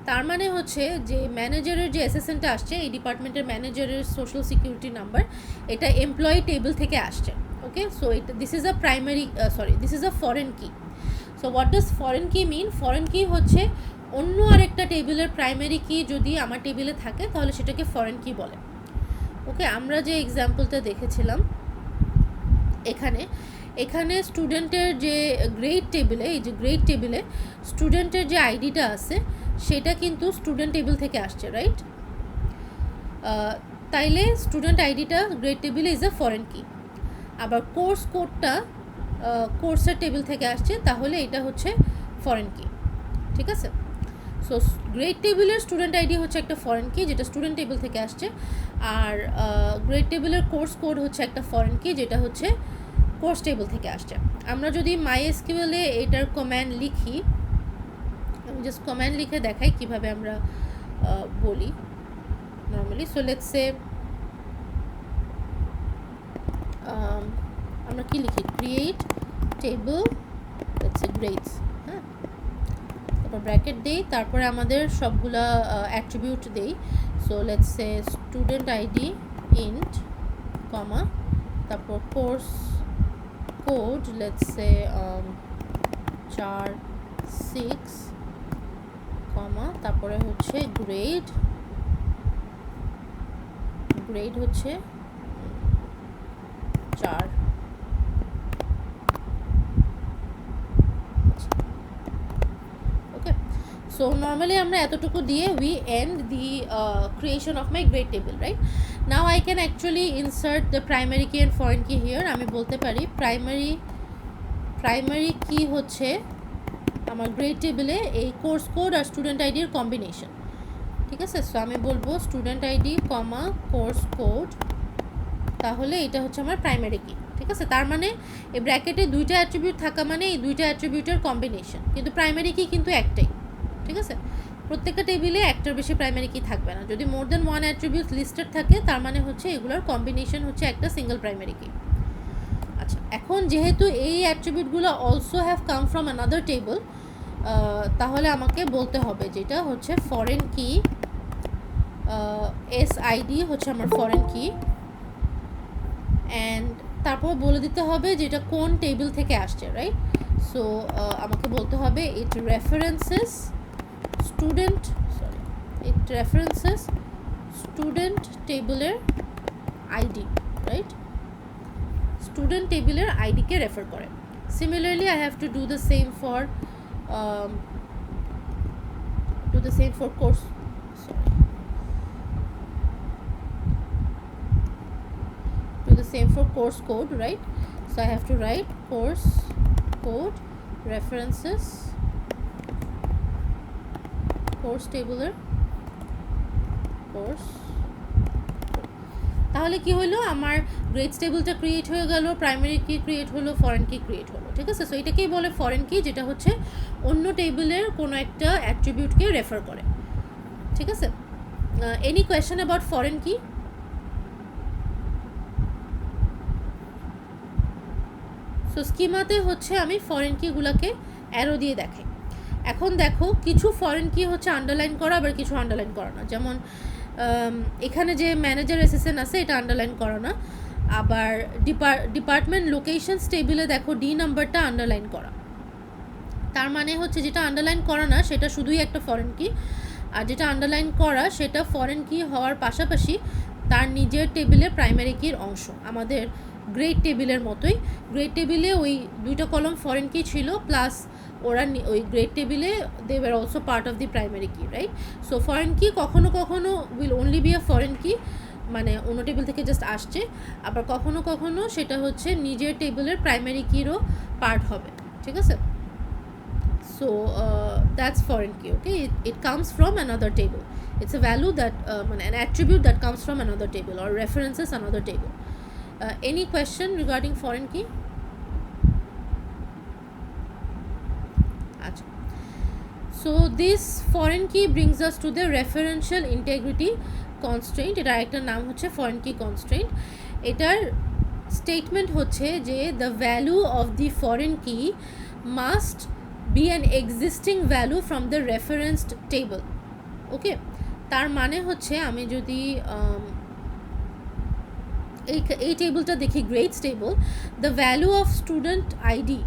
তার মানে হচ্ছে যে ম্যানেজারের যে এসএসএনটা আসছে এই ডিপার্টমেন্টের ম্যানেজারের সোশ্যাল সিকিউরিটি নাম্বার, এটা এমপ্লয়ি টেবিল থেকে আসছে। ওকে, সো এটা this is a primary this is a foreign key. So what does foreign key mean? Foreign কি হচ্ছে অন্য আরেকটা টেবিলের প্রাইমারি কি যদি আমার টেবিলে থাকে তাহলে সেটাকে ফরেন কি বলে। ওকে, আমরা যে এক্সাম্পলটা দেখেছিলাম এখানে স্টুডেন্টের যে গ্রেড টেবিলে, এই যে গ্রেড টেবিলে স্টুডেন্টের যে আইডিটা আছে সেটা কিন্তু স্টুডেন্ট টেবিল থেকে আসছে, রাইট? তাইলে স্টুডেন্ট আইডিটা গ্রেড টেবিলে ইজ আ ফরেন কি। আবার কোর্স কোডটা কোর্সের টেবিল থেকে আসছে, তাহলে এটা হচ্ছে ফরেন কি, ঠিক আছে? সো গ্রেড টেবিলের স্টুডেন্ট আইডি হচ্ছে একটা ফরেন কি যেটা স্টুডেন্ট টেবিল থেকে আসছে, আর গ্রেড টেবিলের কোর্স কোড হচ্ছে একটা ফরেন কি যেটা হচ্ছে কোর্স টেবিল থেকে আসছে। আমরা যদি MySQL এ এটার কমান্ড লিখি, আমি জাস্ট কমান্ড লিখে দেখাই কিভাবে আমরা বলি নর্মালি। সো লেটস সে আমরা কি লিখি, create table let's say grades, হ্যাঁ, তারপর ব্র্যাকেট দেই, তারপরে আমাদের সবগুলা অ্যাট্রিবিউট দেই। So let's say student ID int comma, তারপর course code let's say 4 6 comma, তারপরে হচ্ছে গ্রেড হচ্ছে 4। ওকে, সো নর্মালি আমরা এতটুকু দিয়ে we end the creation of my grade table, right? Now I can actually insert the primary key and foreign key here. আমি বলতে পারি প্রাইমারি কি হচ্ছে আমার গ্রেড টেবিলে এই কোর্স কোড আর স্টুডেন্ট আইডির কম্বিনেশন, ঠিক আছে? সো আমি বলবো স্টুডেন্ট আইডি কমা কোর্স কোড, তাহলে এটা হচ্ছে আমার প্রাইমারি কি, ঠিক আছে? তার মানে এই ব্র্যাকেটে দুইটা অ্যাট্রিবিউট থাকা মানে এই দুইটা অ্যাট্রিবিউটের কম্বিনেশন, কিন্তু প্রাইমারি কি কিন্তু একটাই, ঠিক আছে? প্রত্যেকটা টেবিলে একটার বেশি প্রাইমারি কি থাকবে না। যদি more than one attribute listed থাকে তার মানে হচ্ছে এগুলোর কম্বিনেশন হচ্ছে একটা সিঙ্গেল প্রাইমারি কি। আচ্ছা, এখন যেহেতু এই অ্যাট্রিবিউটগুলো also have come from another table, তাহলে আমাকে বলতে হবে যেটা হচ্ছে ফরেন কি, SID হচ্ছে আমার ফরেন কি, অ্যান্ড তারপর বলে দিতে হবে যেটা কোন টেবিল থেকে আসছে, রাইট? সো আমাকে বলতে হবে ইট রেফারেন্সেস স্টুডেন্ট টেবিলের আইডি, রাইট? স্টুডেন্ট টেবিলের আইডিকে রেফার করে। Similarly I have to do the same for course, same for course code, right? So I have to write course code references course table course, তাহলে কি হলো, আমার গ্রেডস টেবিলটা ক্রিয়েট হয়ে গেল, প্রাইমারি কি ক্রিয়েট হলো, ফরেন কি ক্রিয়েট হলো, ঠিক আছে। সো এটাকেই বলে ফরেন কি, যেটা হচ্ছে অন্য টেবিলের কোনো একটা অ্যাট্রিবিউটকে রেফার করে, ঠিক আছে। Any question about foreign key? So স্কিমাতে হচ্ছে আমি ফরেন কিগুলোকে অ্যারো দিয়ে দেখাই। এখন দেখো, কিছু ফরেন কি হচ্ছে আন্ডারলাইন করা, আবার কিছু আন্ডারলাইন করা না। যেমন এখানে যে ম্যানেজার এসএসএন আছে, এটা আন্ডারলাইন করা না। আবার ডিপার্টমেন্ট লোকেশনস টেবিলে দেখো ডি নাম্বারটা আন্ডারলাইন করা। তার মানে হচ্ছে যেটা আন্ডারলাইন করা না সেটা শুধুই একটা ফরেন কি, আর যেটা আন্ডারলাইন করা সেটা ফরেন কি হওয়ার পাশাপাশি তার নিজের টেবিলে প্রাইমারি কির অংশ। আমাদের গ্রেড টেবিলের মতোই, গ্রেড টেবিলে ওই দুইটা কলম ফরেন কি ছিল, প্লাস ওরা ওই গ্রেড টেবিলে they were also part of the primary key, right. So foreign key কখনো কখনো will only be a foreign key, মানে অন্য টেবিল থেকে জাস্ট আসছে, আবার কখনো কখনো সেটা হচ্ছে নিজের টেবিলের প্রাইমারি কিরও পার্ট হবে, ঠিক আছে। So that's foreign key, okay. It comes from another table. It's a value that an attribute that comes from another table or references another table. Any question regarding foreign key? Achha. So this foreign key brings us to the referential integrity constraint. এটা একটা নাম হচ্ছে foreign key constraint. এটার statement হচ্ছে যে the value of the foreign key must be an existing value from the referenced table. Okay, তার মানে হচ্ছে আমি যদি এই টেবিলটা দেখি, grades table, the value of student ID,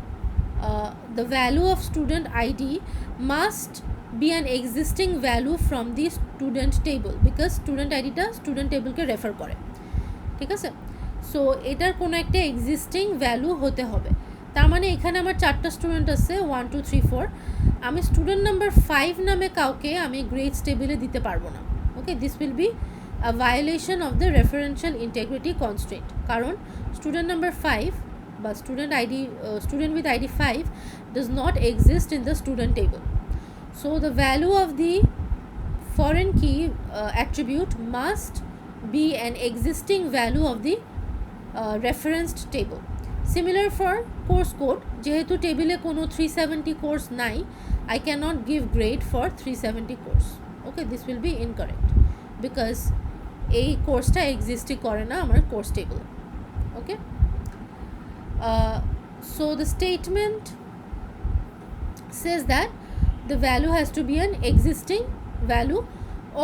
the value of student ID must be an existing value from the student table, because student ID টা student table কে রেফার করে, ঠিক আছে। সো এটার কোনো একটা এক্সিস্টিং ভ্যালু হতে হবে। তার মানে এখানে আমার 4টা স্টুডেন্ট আছে, 1 2 3 4। আমি স্টুডেন্ট নাম্বার 5 নামে কাউকে আমি গ্রেডস টেবিলে দিতে পারবো না, okay. This will be a violation of the referential integrity constraint, কারণ স্টুডেন্ট নাম্বার 5 বা student ID, student with ID 5 does not exist in the student table. So the value of the foreign key attribute must be an existing value of the referenced table. Similar for course code, যেহেতু টেবিলে কোনো 370 কোর্স নাই, I cannot give grade for 370 course. Okay, this will be incorrect because এই কোর্সটা এক্সিস্টই করে না আমার কোর্স টেবিলে, okay. So the statement says that the value has to be an existing value,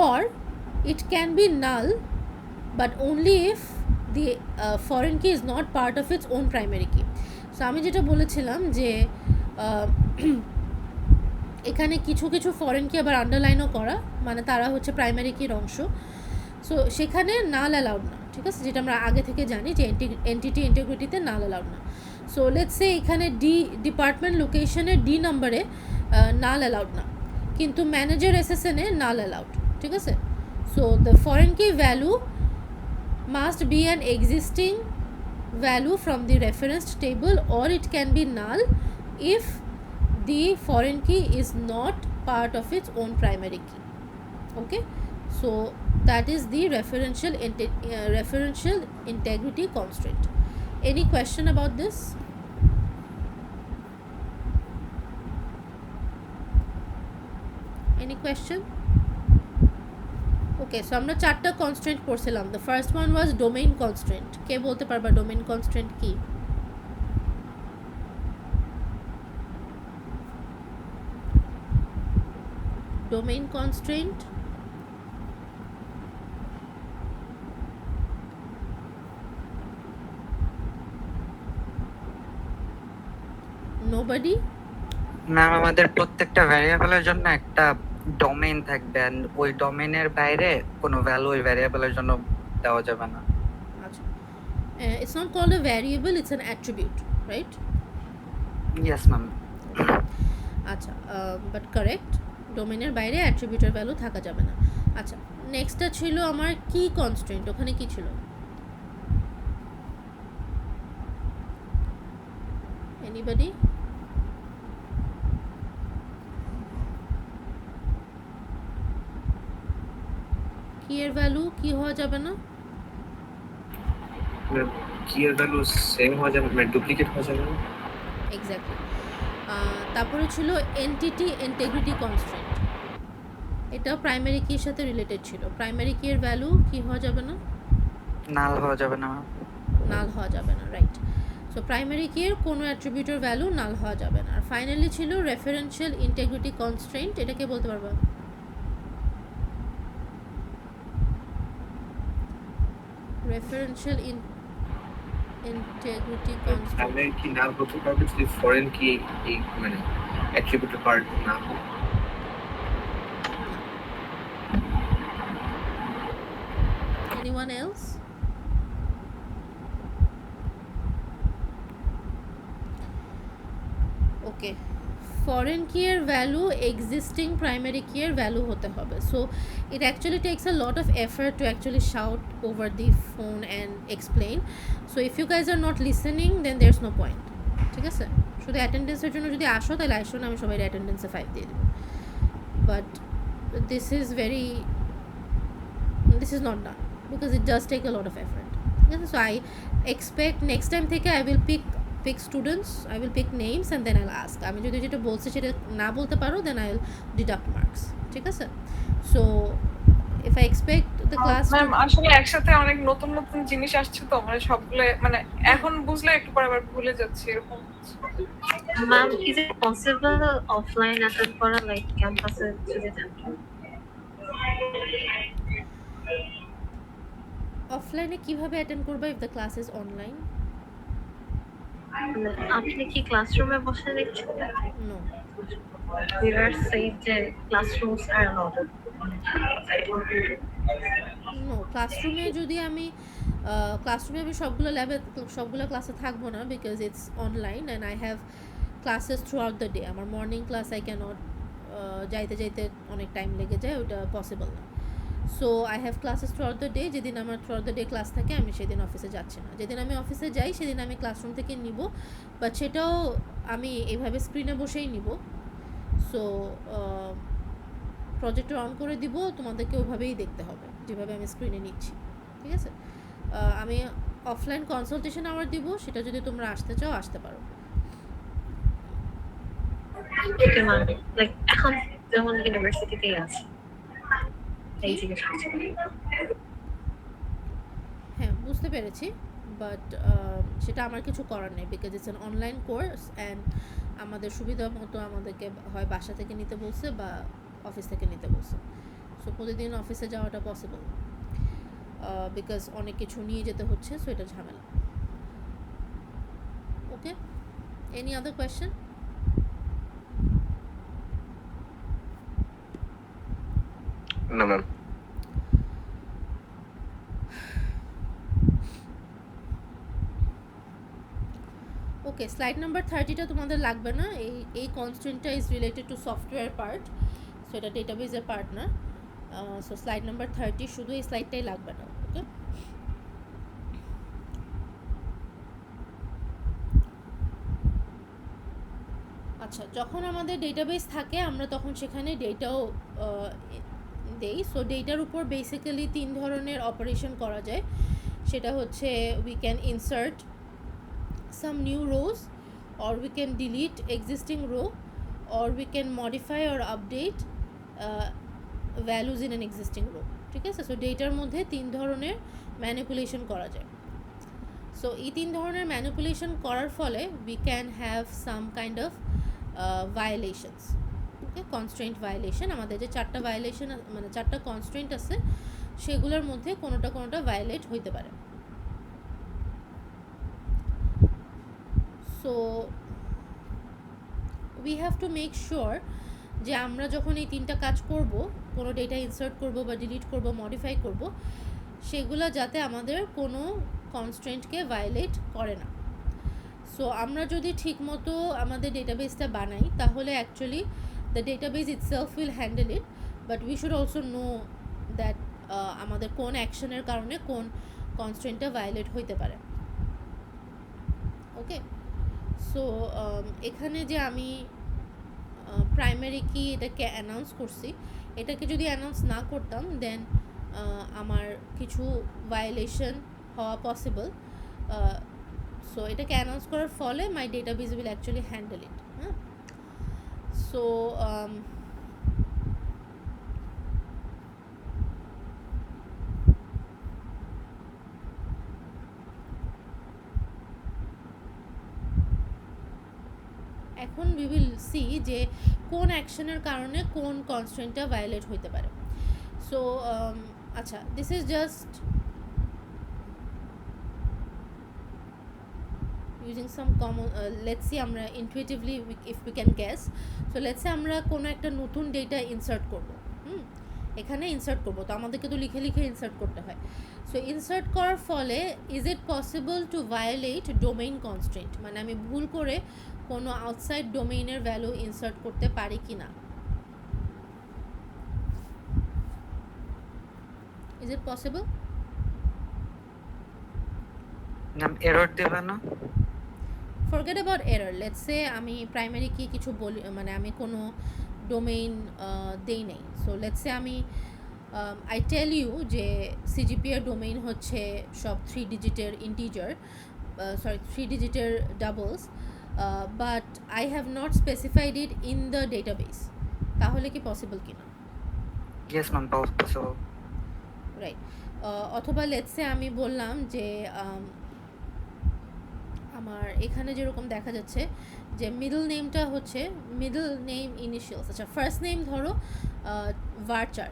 or it can be null, but only if the foreign key is not part of its own primary key. So আমি যেটা বলেছিলাম যে এখানে কিছু কিছু ফরেন কি আবার আন্ডারলাইনও করা, মানে তারা হচ্ছে প্রাইমারি কির অংশ। সো সেখানে নাল অ্যালাউড না, ঠিক আছে, যেটা আমরা আগে থেকে জানি যে এন্টিটি ইন্টিগ্রিটিতে নাল অ্যালাউড না। সো লেটস সে এখানে ডিপার্টমেন্ট লোকেশনের ডি নাম্বারে নাল অ্যালাউড না, কিন্তু ম্যানেজার এসএসএনে নাল অ্যালাউড, ঠিক আছে। সো দ্য ফরেন কি value must be an existing value from the referenced table, or it can be null if the foreign key is not part of its own primary key, okay. So that is the referential integrity constraint. Any question about this? Any question? Okay, so আমরা 4টা কনস্ট্রেন্ট পড়ছিলাম। The first one was domain constraint. কে বলতে পারবা ডোমেইন কনস্ট্রেন্ট কি? Domain constraint nobody? ম্যাম, আমাদের প্রত্যেকটা ভ্যারিয়েবলের জন্য একটা ডোমেইন থাকবে, and ওই ডোমেইনের বাইরে কোনো ভ্যালু ওই ভ্যারিয়েবলের জন্য দেওয়া যাবে না। আচ্ছা, it's not called a variable, it's an attribute, right? Yes ma'am. আচ্ছা, বাট কারেক্ট, ডোমেইনের বাইরে অ্যাট্রিবিউটের ভ্যালু থাকা যাবে না। আচ্ছা, নেক্সটটা ছিল আমার কি কনস্ট্রেন্ট, ওখানে কি ছিল? এনিবডি? কি এর ভ্যালু কি হওয়া যাবে না? কি এর ভ্যালু সেম হওয়া যাবে, মানে ডুপ্লিকেট হওয়া যাবে না? এক্স্যাক্টলি। তারপরে ছিল এন্টিটি ইন্টিগ্রিটি কনস্ট্রেন্ট। এটা প্রাইমারি কির সাথে রিলেটেড ছিল। প্রাইমারি কি এর ভ্যালু কি হওয়া যাবে না? নাল হওয়া যাবে না। নাল হওয়া যাবে না, রাইট। সো প্রাইমারি কি এর কোনো অ্যাট্রিবিউটের ভ্যালু নাল হওয়া যাবে না। আর ফাইনালি ছিল রেফারেন্সিয়াল ইন্টিগ্রিটি কনস্ট্রেন্ট। এটা কে বলতে পারবা? Referential integrity constraint. তাহলে কি নাল হতে পারবে যদি ফরেন কি এই মানে অ্যাট্রিবিউটের পার্ট না হয়? Anyone else? Okay. Foreign key এর value existing primary key এর value হতে হবে. So it actually takes a lot of effort to actually shout over the phone and explain. So if you guys are not listening, then there's no point. ঠিক আছে? শুধু অ্যাটেন্ডেন্সের জন্য যদি আসো তাহলে আসো না, আমি সবাই অ্যাটেন্ডেন্সে 5 দিয়ে দেবো। But this is not done because it does take a lot of effort. Yes, so I expect next time থেকে I will pick students, I will pick names and then I'll ask. আমি যদি যেটা বলছি সেটা না বলতে পারো then I'll deduct marks. ঠিক আছে? So if I expect the class ma'am আসলে একসাথে অনেক নতুন নতুন জিনিস আসছে তো, মানে সবগুলো মানে এখন বুঝলে একটু পরে আবার ভুলে যাচ্ছি এরকম। Ma'am, is it possible offline attend করা, like campus এ যদি থাকে? অফলাইনে কিভাবে অ্যাটেন্ড করবা if the class is online? মানে আপনি কি ক্লাসরুমে বসে দেখছেন? No. Mirror say যে classrooms are allowed. No, ক্লাসরুমে যদি আমি সবগুলো সবগুলো ক্লাসে থাকবো না because it's online and I have classes through out the day. আমার মর্নিং ক্লাস আই ক্যানট যাইতে যাইতে অনেক টাইম লেগে যায়, ওটা পসিবল না। So I have classes through out the day. যেদিন আমার through out the day class থাকে আমি সেদিন অফিসে যাচ্ছি না। যেদিন আমি অফিসে যাই সেদিন আমি ক্লাসরুম থেকে নিব, বাট সেটাও আমি এইভাবে স্ক্রিনে বসেই নিব। সো প্রজেক্টর অন করে দিব, তোমাদেরকে ওইভাবেই দেখতে হবে যেভাবে আমি স্ক্রিনে নিচ্ছি। ঠিক আছে? আমি অফলাইন কনসালটেশন আওয়ার দিব, সেটা যদি তোমরা আসতে চাও আসতে পারো। Okay, ma'am. Like এখন যেমন ইউনিভার্সিটিতে আছে এই জিনিস হ্যাঁ, বুঝতে পেরেছি, বাট সেটা আমার কিছু করার নেই because it's an online course and আমাদের সুবিধা মতো আমাদেরকে হয় বাসা থেকে নিতে বলছে বা অফিস থেকে নিতে বলছে। সো প্রতিদিন অফিসে যাওয়াটা পসিবল বিকজ অনেক কিছু নিয়ে যেতে হচ্ছে, সো এটা ঝামেলা। Okay, any other question? না ম্যাম। ওকে, স্লাইড নাম্বার 30টা তোমাদের লাগবে না। এই কনস্ট্রেন্টটা is related to software part, so এটা ডেটাবেজের পার্ট না। সো স্লাইড নাম্বার 30 শুধু এই স্লাইডটাই লাগবে না। ওকে, আচ্ছা, যখন আমাদের ডেটাবেস থাকে আমরা তখন সেখানে ডেটাও দেই। সো ডেটার উপর বেসিক্যালি 3 ধরনের অপারেশন করা যায়। সেটা হচ্ছে we can insert some new rows, or we can delete existing row, or we can modify or update values in an existing row. ঠিক আছে? সো ডেটার মধ্যে 3 ধরনের ম্যানিপুলেশন করা যায়। সো এই 3 ধরনের ম্যানিপুলেশন করার ফলে we can have some kind of violations. Okay, constraint violation. আমাদের যে 4টা ভায়োলেশন মানে 4টা কনস্ট্রেন্ট আছে সেগুলোর মধ্যে কোনোটা ভায়োলেট হইতে পারে। So we have to make sure যে আমরা যখন এই 3টা কাজ করব, কোনো ডেটা ইনসার্ট করব বা ডিলিট করব, মডিফাই করব, সেগুলো যাতে আমাদের কোনো কনস্ট্রেন্টকে ভায়োলেট করে না। সো আমরা যদি ঠিকমতো আমাদের ডেটাবেসটা বানাই তাহলে actually the database itself will handle it, but we should also know that আমাদের কোন অ্যাকশনের কারণে কোন কনস্ট্রেন্টটা ভায়োলেট হইতে পারে। ওকে, সো এখানে যে আমি প্রাইমারি কি এটাকে অ্যানাউন্স করছি, এটাকে যদি অ্যানাউন্স না করতাম দেন আমার কিছু ভায়োলেশন হওয়া পসিবল। সো এটাকে অ্যানাউন্স করার ফলে my database will actually handle it. হ্যাঁ, সো এখন উই উইল সি যে কোন অ্যাকশনের কারণে কোন কনস্ট্রেন্টটা ভায়োলেট হইতে পারে। সো আচ্ছা, this is just using some common let's see আমরা intuitively if we can guess. So let's say আমরা কোনো একটা নতুন ডেটা ইনসার্ট করব, এখানে ইনসার্ট করব, তো আমাদেরকে তো লিখে লিখে ইনসার্ট করতে হয়। সো ইনসার্ট করার ফলে is it possible to violate domain constraint, মানে আমি ভুল করে কোনো আউটসাইড ডোমেইনের ভ্যালু ইনসার্ট করতে পারি কি না? Is it possible? Ma'am error দেবে না? Forget about error, let's say আমি প্রাইমারি কি কিছু বলি, মানে আমি কোনো ডোমেইন দেই নেই। সো লেটস সে আমি আই টেল ইউ যে সিজিপি এর ডোমেইন হচ্ছে সব 3 ডিজিটের ইন্টিজার, সরি 3 ডিজিটের doubles, but I have not specified it in the database, তাহলে কি পসিবল কিনা? Yes ma'am, possible. রাইট। অথবা লেটসে আমি বললাম যে আমার এখানে যেরকম দেখা যাচ্ছে যে মিডল নেমটা হচ্ছে মিডল নেম ইনিশিয়ালস, আচ্ছা ফার্স্ট নেম ধরো ভার্চার,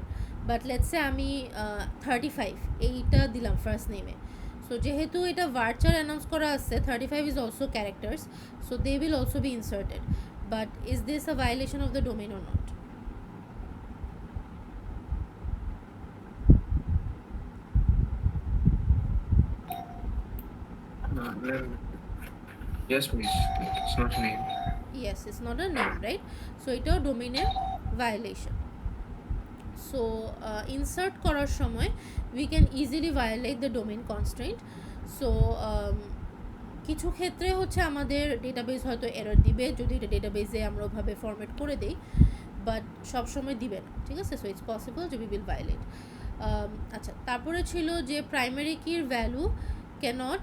বাট লেটসে আমি 35 এইটা দিলাম ফার্স্ট নেমে। সো যেহেতু এটা ভার্চার অ্যানাউন্স করা আছে, 35 is also characters, so they will also be inserted, but is this a violation of the domain or not? Yes, miss. It's not a name. Yes, it's not a name, right? So এটাও ডোমেইনের ভায়োলেশন। সো ইনসার্ট করার সময় we can easily violate the domain constraint. So কিছু ক্ষেত্রে হচ্ছে আমাদের ডেটাবেস হয়তো এরর দিবে যদি এটা ডেটাবেসে আমরা ওভাবে ফরম্যাট করে দিই, বাট সবসময় দিবে না, ঠিক আছে? সো ইটস পসিবল যে উই উইল ভায়োলেট। আচ্ছা, তারপরে ছিল যে প্রাইমারি কির value can't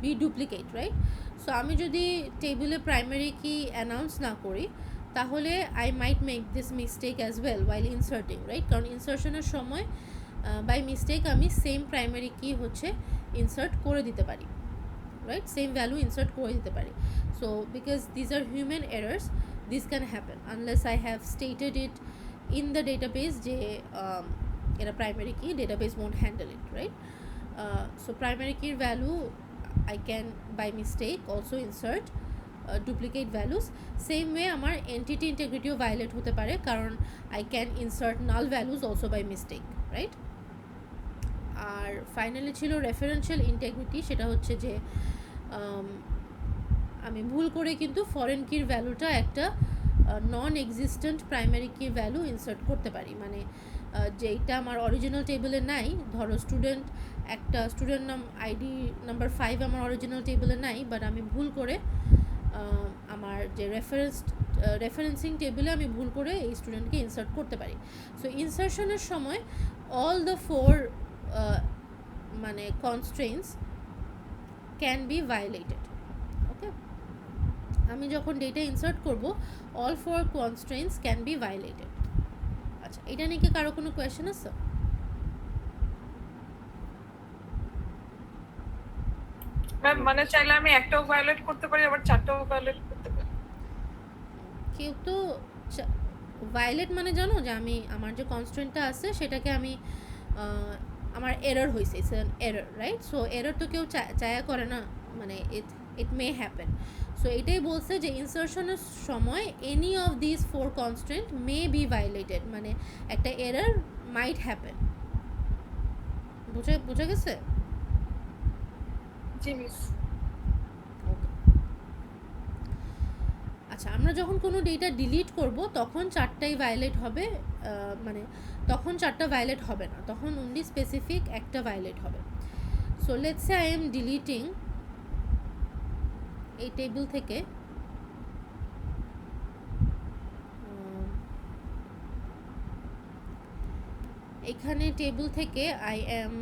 be duplicate, right? So আমি যদি টেবিলে প্রাইমারি কি অ্যানাউন্স না করি তাহলে I might make this mistake as well while inserting, right? কারণ ইনসার্শনের সময় বাই মিস্টেক আমি সেম প্রাইমারি কি হচ্ছে ইনসার্ট করে দিতে পারি, রাইট? সেম ভ্যালু ইনসার্ট করে দিতে পারি। So because these are human errors, this can happen unless I have stated it in the database যে এটা primary key, database won't handle it, right? So primary কির value I can by mistake also insert duplicate values. Same way আমার entity integrity ও violate হতে পারে কারণ I can insert null values also by mistake, right? আর ফাইনালি ছিল referential integrity, সেটা হচ্ছে যে আমি ভুল করে কিন্তু ফরেন কির ভ্যালুটা একটা নন এক্সিস্টেন্ট প্রাইমারি কি ভ্যালু ইনসার্ট করতে পারি, মানে যেটা আমার অরিজিনাল টেবিলে নাই। ধরো স্টুডেন্ট, একটা স্টুডেন্ট নাম আইডি নাম্বার 5 আমার অরিজিনাল টেবিলে নাই, বাট আমি ভুল করে আমার যে রেফারেন্সিং টেবিলে আমি ভুল করে এই স্টুডেন্টকে ইনসার্ট করতে পারি। সো ইনসার্শনের সময় অল দ্য 4 মানে কনস্ট্রেন্টস ক্যান বি ভায়োলেটেড। ওকে, আমি যখন ডেটা ইনসার্ট করব all 4 constraints can be violated. আচ্ছা, এটা নিয়ে কি কারো কোনো কোয়েশ্চেন আছে? ম্যাম মানে চাইলে আমি একটাও ভায়োলেট করতে পারি আবার 4টাও ভায়োলেট করতে পারি? কেউ তো ভায়োলেট মানে জানো যে আমি আমার যে কনস্ট্রেন্টটা আছে সেটাকে আমি আমার এরর হয়েছে, it's an error, right? So error তো কেউ চায়া করে না, মানে ইট মে হ্যাপেন। সো এটাই বলছে যে ইনসার্শনের সময় any of this 4 constraint may be violated, মানে একটা এরর মাইট হ্যাপেন। বুঝা গেছে? জি মিস। ওকে, আচ্ছা, আমরা যখন কোনো ডেটা ডিলিট করব তখন 4টাই ভায়োলেট হবে, মানে তখন 4টা ভায়োলেট হবে না, তখন অনলি স্পেসিফিক একটা ভায়োলেট হবে। So let's say I am deleting এই টেবিল থেকে এখানে টেবিল থেকে I am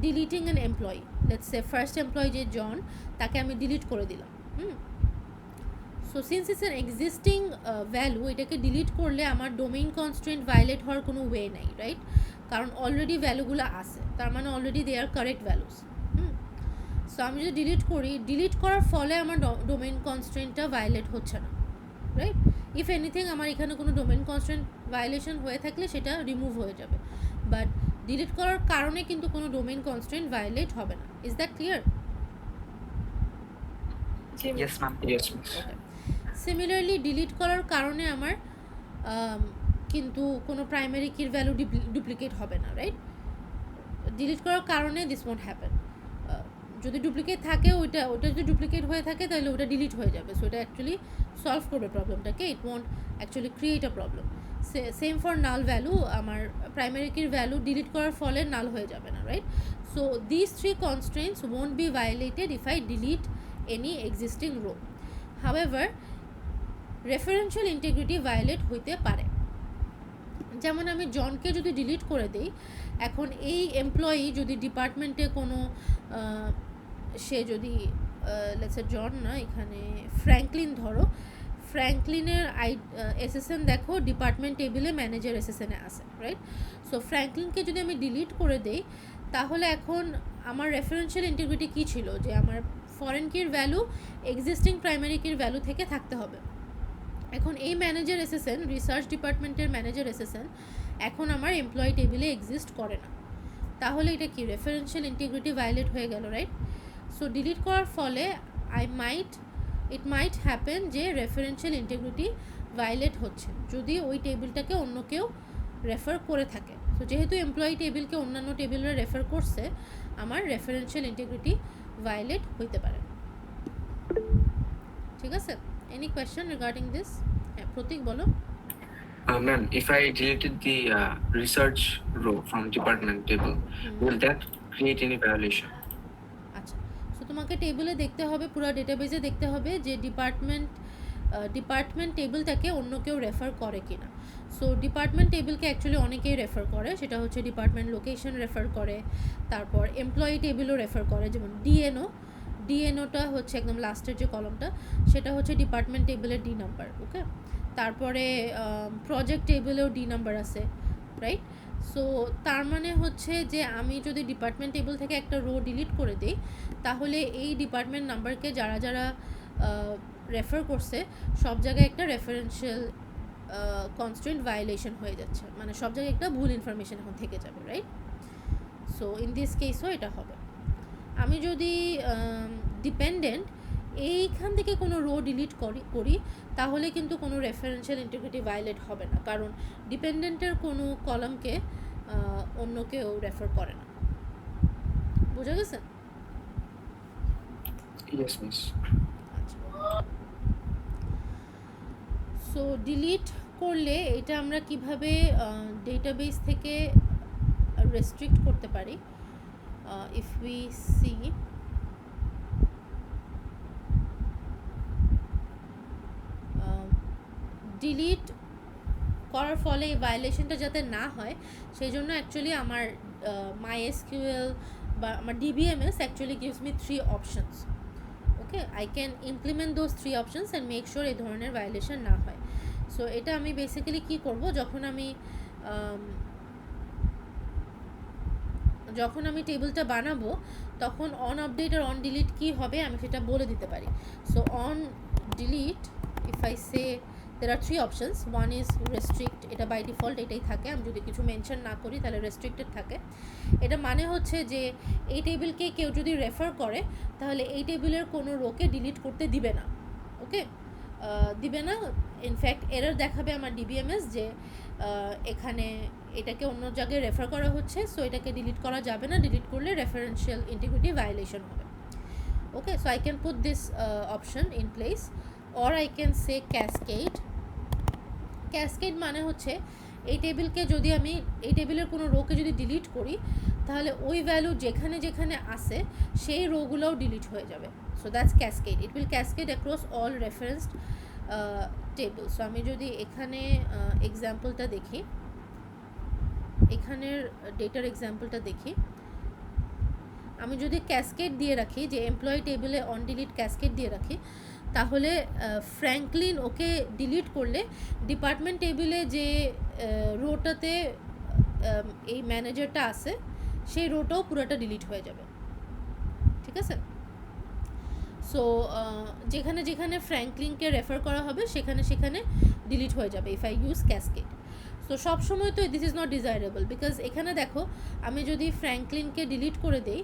deleting an employee, let's say first employee যে জন, তাকে আমি ডিলিট করে দিলাম। So since it's an existing value, এটাকে ডিলিট করলে আমার ডোমেইন কনস্ট্রেন্ট ভায়োলেট হওয়ার কোনো ওয়ে নাই, রাইট? কারণ অলরেডি ভ্যালুগুলো আছে, তার মানে already they are correct values. So আমি যদি ডিলিট করি, ডিলিট করার ফলে আমার ডোমেইন কনস্ট্রেন্টটা ভায়োলেট হচ্ছে না, রাইট? ইফ এনিথিং আমার এখানে কোনো ডোমেইন কনস্ট্রেন্ট ভায়োলেশন হয়ে থাকলে সেটা রিমুভ হয়ে যাবে, বাট ডিলিট করার কারণে কিন্তু কোনো ডোমেইন কনস্ট্রেন্ট ভায়োলেট হবে না। Is that clear? Yes ma'am. Yes, miss. Okay. Similarly delete করার কারণে আমার কিন্তু কোনো প্রাইমারি কির ভ্যালু ডুপ্লিকেট হবে না, রাইট? ডিলিট করার কারণে দিস ওয়ন্ট হ্যাপেন। যদি ডুপ্লিকেট থাকে, ওটা যদি ডুপ্লিকেট হয়ে থাকে তাহলে ওটা ডিলিট হয়ে যাবে। সো এটা অ্যাকচুয়ালি সলভ করবে প্রবলেমটাকে, it won't actually create a problem. Same for null value, আমার প্রাইমারি কির ভ্যালু ডিলিট করার ফলে নাল হয়ে যাবে না, right? So this three constraints won't be violated if I delete any existing row. However referential integrity violate হইতে পারে। যেমন আমি জনকে যদি ডিলিট করে দিই, এখন এই এমপ্লয়ি যদি ডিপার্টমেন্টে কোনো সে যদি লেটস সে জন না, এখানে ফ্র্যাঙ্কলিন ধরো, ফ্র্যাঙ্কলিনের এসএসএন দেখো ডিপার্টমেন্ট টেবিলে ম্যানেজার এসএসএনে আছে, রাইট? সো ফ্র্যাঙ্কলিনকে যদি আমি ডিলিট করে দেই, তাহলে এখন আমার রেফারেন্সিয়াল ইন্টিগ্রিটি কী ছিল, যে আমার ফরেন কির ভ্যালু এক্সিস্টিং প্রাইমারি কির ভ্যালু থেকে থাকতে হবে। এখন এই ম্যানেজার এসএসএন, রিসার্চ ডিপার্টমেন্টের ম্যানেজার এসএসএন এখন আমার এমপ্লয়ি টেবিলে এক্সিস্ট করে না, তাহলে এটা কি রেফারেন্সিয়াল ইন্টিগ্রিটি ভায়োলেট হয়ে গেল, রাইট? সো ডিলিট করার ফলে ইট মাইট হ্যাপেন যে রেফারেন্সিয়াল ইন্টিগ্রিটি ভায়োলেট হচ্ছে যদি ওই টেবিলটাকে অন্য কেউ রেফার করে থাকে। সো যেহেতু এমপ্লয়ি টেবিলকে অন্যান্য টেবিলরা রেফার করছে, আমার রেফারেন্সিয়াল ইন্টিগ্রিটি ভায়োলেট হইতে পারে। ঠিক আছে? Any question regarding this? হ্যাঁ, প্রতীক বলো। Ma'am, if I deleted the research row from department table, will that create any violation? আচ্ছা, সো তোমাকে টেবিলে দেখতে হবে, পুরো ডেটাবেসে দেখতে হবে যে ডিপার্টমেন্ট টেবিলটাকে অন্য কেউ রেফার করে কিনা। সো ডিপার্টমেন্ট টেবিলকে অ্যাকচুয়ালি অনেকেই রেফার করে, সেটা হচ্ছে ডিপার্টমেন্ট লোকেশন রেফার করে, তারপর এমপ্লয়ি টেবিলও রেফার করে, যেমন ডিএনওটা হচ্ছে একদম লাস্টের যে কলমটা, সেটা হচ্ছে ডিপার্টমেন্ট টেবিলের ডি নাম্বার, ওকে? তারপরে প্রজেক্ট টেবিলেও ডি নাম্বার আছে, রাইট? সো তার মানে হচ্ছে যে আমি যদি ডিপার্টমেন্ট টেবিল থেকে একটা রো ডিলিট করে দিই, তাহলে এই ডিপার্টমেন্ট নাম্বারকে যারা যারা রেফার করছে সব জায়গায় একটা রেফারেন্সিয়াল কনস্ট্রেন্ট ভায়োলেশন হয়ে যাচ্ছে, মানে সব জায়গায় একটা ভুল ইনফরমেশন এখন থেকে যাবে, রাইট? সো ইন দিস কেসও এটা হবে। আমি যদি ডিপেন্ডেন্ট এইখান থেকে কোনো রো ডিলিট করি তাহলে কিন্তু কোনো রেফারেন্সিয়াল ইন্টিগ্রিটি ভায়োলেট হবে না, কারণ ডিপেন্ডেন্টের কোনো কলামকে অন্য কেউ রেফার করে না। বোঝা গেছে? Yes, miss. আচ্ছা, সো ডিলিট করলে এটা আমরা কিভাবে ডেটাবেস থেকে রেস্ট্রিক্ট করতে পারি? ইফ উই সি, ডিলিট করার ফলে এই ভায়োলেশনটা যাতে না হয় সেই জন্য অ্যাকচুয়ালি আমার MySQL বা আমার DBMS actually gives me 3 options, okay? I can implement those 3 options and make sure এই ধরনের ভায়োলেশন না হয়। সো এটা আমি বেসিক্যালি কী করব, যখন আমি টেবিলটা বানাবো তখন অন আপডেট আর অন ডিলিট কী হবে আমি সেটা বলে দিতে পারি। So on delete, if I say there are 3 options, one is restrict, এটা বাই ডিফল্ট এটাই থাকে, আমি যদি কিছু মেনশন না করি তাহলে রেস্ট্রিক্টেড থাকে। এটা মানে হচ্ছে যে এই টেবিলকে কেউ যদি রেফার করে তাহলে এই টেবিলের কোনো রোকে ডিলিট করতে দিবে না, ওকে? দিবে না, ইনফ্যাক্ট এরর দেখাবে আমার ডিবিএমএস যে এখানে এটাকে অন্য জায়গায় রেফার করা হচ্ছে, সো এটাকে ডিলিট করা যাবে না, ডিলিট করলে রেফারেন্সিয়াল ইন্টিগ্রিটি ভায়োলেশন হবে, okay? So I can put this option in place, or I can say cascade. Cascade মানে হচ্ছে এই টেবিলকে যদি আমি এই টেবিলের কোনো রোকে যদি ডিলিট করি তাহলে ওই ভ্যালু যেখানে যেখানে আসে সেই রোগুলোও ডিলিট হয়ে যাবে। So that's cascade, it will cascade across all referenced table. So আমি যদি এখানে এক্সাম্পলটা দেখি, এখানের ডেটার এক্সাম্পলটা দেখি, আমি যদি ক্যাসকেড দিয়ে রাখি, যে এমপ্লয়ি টেবিলে অন ডিলিট ক্যাসকেড দিয়ে রাখি, তাহলে ফ্র্যাঙ্কলিন ওকে ডিলিট করলে ডিপার্টমেন্ট টেবিলে যে রোটাতে এই ম্যানেজারটা আছে সেই রোটাও পুরোটা ডিলিট হয়ে যাবে, ঠিক আছে? সো যেখানে যেখানে ফ্র্যাঙ্কলিনকে রেফার করা হবে সেখানে সেখানে ডিলিট হয়ে যাবে if I use cascade. So সবসময় তো this is not desirable, because এখানে দেখো আমি যদি ফ্র্যাঙ্কলিনকে ডিলিট করে দেই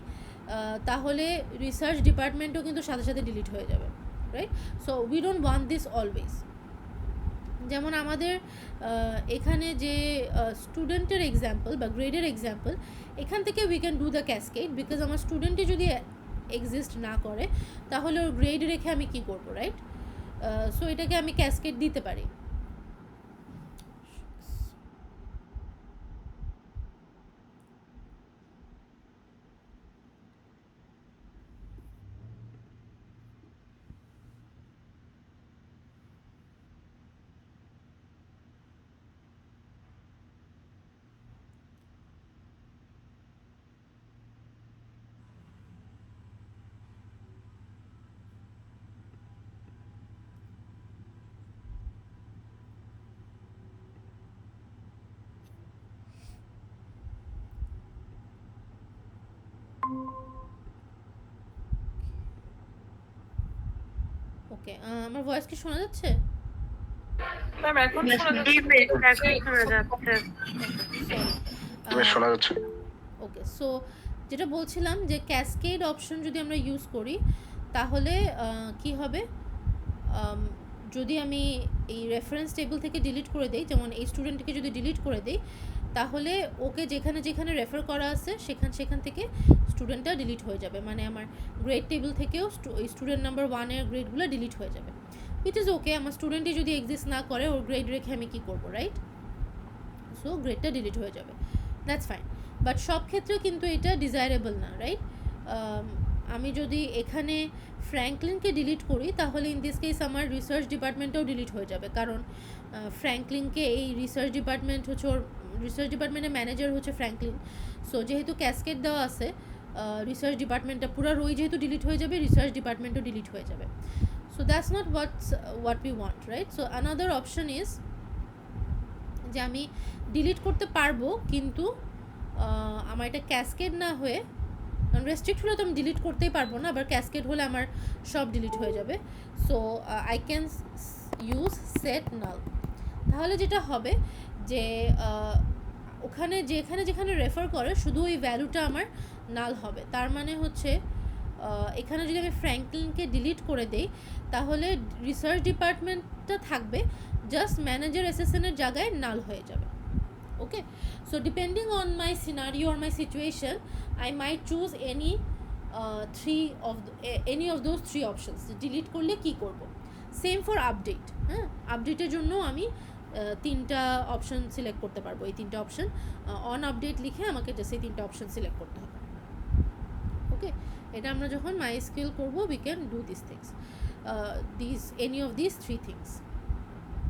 তাহলে রিসার্চ ডিপার্টমেন্টও কিন্তু সাথে সাথে ডিলিট হয়ে যাবে, right? So we don't want this always. যেমন আমাদের এখানে যে স্টুডেন্টের এক্সাম্পল বা গ্রেডের এক্সাম্পল, এখান থেকে we can do the cascade, because আমার স্টুডেন্টই যদি এক্সিস্ট না করে তাহলে ওর গ্রেড রেখে আমি কি করব, রাইট? সো এটাকে আমি ক্যাসকেড দিতে পারি। ওকে, আমার ভয়েস কি শোনা যাচ্ছে? ম্যাম এখন Yes, শোনা ma'am. যাচ্ছে? এখন শোনা যাচ্ছে। সরি, শোনা যাচ্ছে। ওকে, সো যেটা বলছিলাম যে ক্যাসকেড অপশন যদি আমরা ইউজ করি তাহলে কি হবে, যদি আমি এই রেফারেন্স টেবিল থেকে ডিলিট করে দেই, যেমন এই স্টুডেন্টকে যদি ডিলিট করে দেই তাহলে ওকে যেখানে যেখানে রেফার করা আছে সেখান থেকে স্টুডেন্টটা ডিলিট হয়ে যাবে, মানে আমার গ্রেড টেবিল থেকেও স্টুডেন্ট নাম্বার 1-এর গ্রেডগুলো ডিলিট হয়ে যাবে, উইচ ইজ ওকে। আমার স্টুডেন্টই যদি এক্সিস্ট না করে ওর গ্রেড রেখে আমি কী করবো, রাইট? সো গ্রেডটা ডিলিট হয়ে যাবে, দ্যাটস ফাইন। বাট সব ক্ষেত্রে কিন্তু এটা ডিজায়ারেবল না, রাইট? আমি যদি এখানে ফ্র্যাঙ্কলিনকে ডিলিট করি তাহলে ইন দিস কেস আমার রিসার্চ ডিপার্টমেন্টটাও ডিলিট হয়ে যাবে, কারণ ফ্র্যাঙ্কলিনকে এই রিসার্চ ডিপার্টমেন্ট হচ্ছে ওর রিসার্চ ডিপার্টমেন্টের ম্যানেজার হচ্ছে ফ্র্যাঙ্কলিন। সো যেহেতু ক্যাসকেড দেওয়া আছে রিসার্চ ডিপার্টমেন্টটা পুরো রই যেহেতু ডিলিট হয়ে যাবে, রিসার্চ ডিপার্টমেন্টও ডিলিট হয়ে যাবে। So that's not what we want, right? So another option is যে আমি ডিলিট করতে পারবো, কিন্তু আমার এটা ক্যাসকেড না হয়ে, কারণ রেস্ট্রিক্ট হলে তো আমি ডিলিট করতেই পারবো না, আবার ক্যাসকেড হলে আমার সব ডিলিট হয়ে যাবে। So I can use set null. তাহলে যেটা হবে যে ওখানে যেখানে যেখানে রেফার করে শুধু ওই ভ্যালুটা আমার নাল হবে। তার মানে হচ্ছে এখানে যদি আমি ফ্র্যাঙ্কলিনকে ডিলিট করে দেই তাহলে রিসার্চ ডিপার্টমেন্টটা থাকবে, জাস্ট ম্যানেজার এসএসএনের জায়গায় নাল হয়ে যাবে। Okay, so depending on my scenario or my situation, I might choose any of those three options. Delete করলে কি করব, সেম ফর আপডেট। হ্যাঁ, আপডেটের জন্য আমি তিনটা অপশন সিলেক্ট করতে পারবো। এই তিনটা অপশন অন আপডেট লিখে আমাকে জাস্ট এই তিনটা অপশন সিলেক্ট করতে হবে। ওকে, এটা আমরা যখন MySQL করব we can do these things, any of these three things,